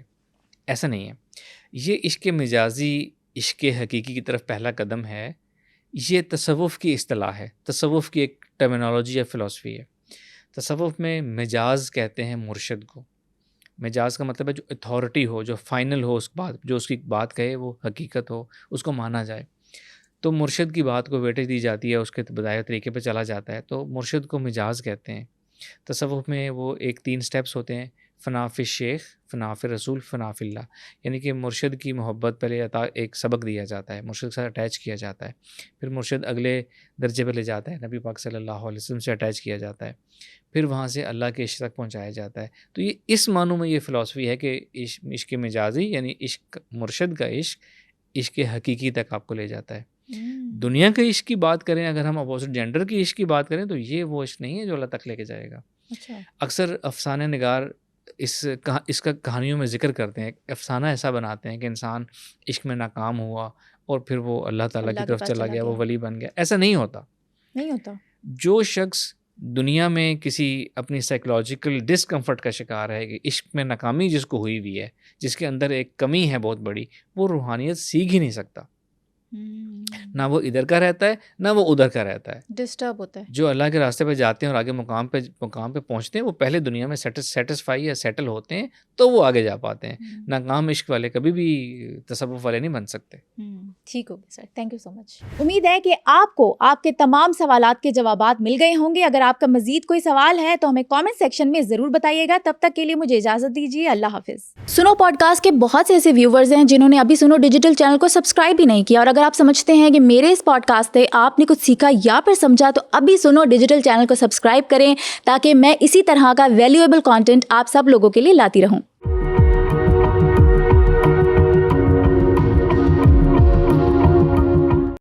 ایسا نہیں ہے. یہ عشق مجازی عشق حقیقی کی طرف پہلا قدم ہے. یہ تصوف کی اصطلاح ہے، تصوف کی ایک ٹرمینالوجی یا فلسفی ہے. تصوف میں مجاز کہتے ہیں مرشد کو. مجاز کا مطلب ہے جو اتھارٹی ہو، جو فائنل ہو، اس بات جو اس کی بات کہے وہ حقیقت ہو، اس کو مانا جائے. تو مرشد کی بات کو ویٹیج دی جاتی ہے، اس کے بتائے طریقے پہ چلا جاتا ہے. تو مرشد کو مجاز کہتے ہیں. تصوف میں وہ 3 سٹیپس ہوتے ہیں: فنا فی الشیخ، فنا فی الرسول، فنا فی اللہ. یعنی کہ مرشد کی محبت پہلے ایک سبق دیا جاتا ہے، مرشد کے ساتھ اٹیچ کیا جاتا ہے. پھر مرشد اگلے درجے پہ لے جاتا ہے، نبی پاک صلی اللہ علیہ وسلم سے اٹیچ کیا جاتا ہے. پھر وہاں سے اللہ کے عشق تک پہنچایا جاتا ہے. تو یہ اس معنوں میں یہ فلسفی ہے کہ عشق مجازی یعنی عشق مرشد کا عشق حقیقی تک آپ کو لے جاتا ہے. دنیا کے عشق کی بات کریں، اگر ہم اپوزٹ جینڈر کی عشق کی بات کریں تو یہ وہ عشق نہیں ہے جو اللہ تک لے کے جائے گا. اکثر افسانہ نگار اس کا کہانیوں میں ذکر کرتے ہیں، افسانہ ایسا بناتے ہیں کہ انسان عشق میں ناکام ہوا اور پھر وہ اللہ تعالیٰ کی طرف چلا گیا، وہ ولی بن گیا. ایسا نہیں ہوتا. جو شخص دنیا میں کسی اپنی سائیکولوجیکل ڈسکمفرٹ کا شکار ہے، کہ عشق میں ناکامی جس کو ہوئی ہوئی ہے، جس کے اندر ایک کمی ہے بہت بڑی، وہ روحانیت سیکھ ہی نہیں سکتا. نہ وہ ادھر کا رہتا ہے نہ وہ ادھر کا رہتا ہے، ڈسٹرب ہوتا ہے. جو اللہ کے راستے پہ جاتے ہیں اور آگے مقام پہ پہنچتے ہیں وہ پہلے دنیا میں سیٹسفائی یا سیٹل ہوتے ہیں تو وہ آگے جا پاتے ہیں. ناکام عشق والے کبھی بھی تصوف والے نہیں بن سکتے. ٹھیک ہوگا سر، تھینک یو سو مچ. امید ہے کہ آپ کو آپ کے تمام سوالات کے جوابات مل گئے ہوں گے. اگر آپ کا مزید کوئی سوال ہے تو ہمیں کامنٹ سیکشن میں ضرور بتائیے گا. تب تک کے لیے مجھے اجازت دیجیے. اللہ حافظ. سنو پوڈ کاسٹ کے بہت سے ایسے ویورز ہیں جنہوں نے ابھی سنو ڈیجیٹل چینل کو سبسکرائب بھی نہیں کیا، اور اگر آپ سمجھتے ہیں کہ میرے اس پوڈ کاسٹ سے آپ نے کچھ سیکھا یا پھر سمجھا تو ابھی سنو ڈیجیٹل چینل کو سبسکرائب کریں تاکہ میں اسی طرح کا ویلیویبل کانٹینٹ آپ سب لوگوں کے لیے لاتی رہوں.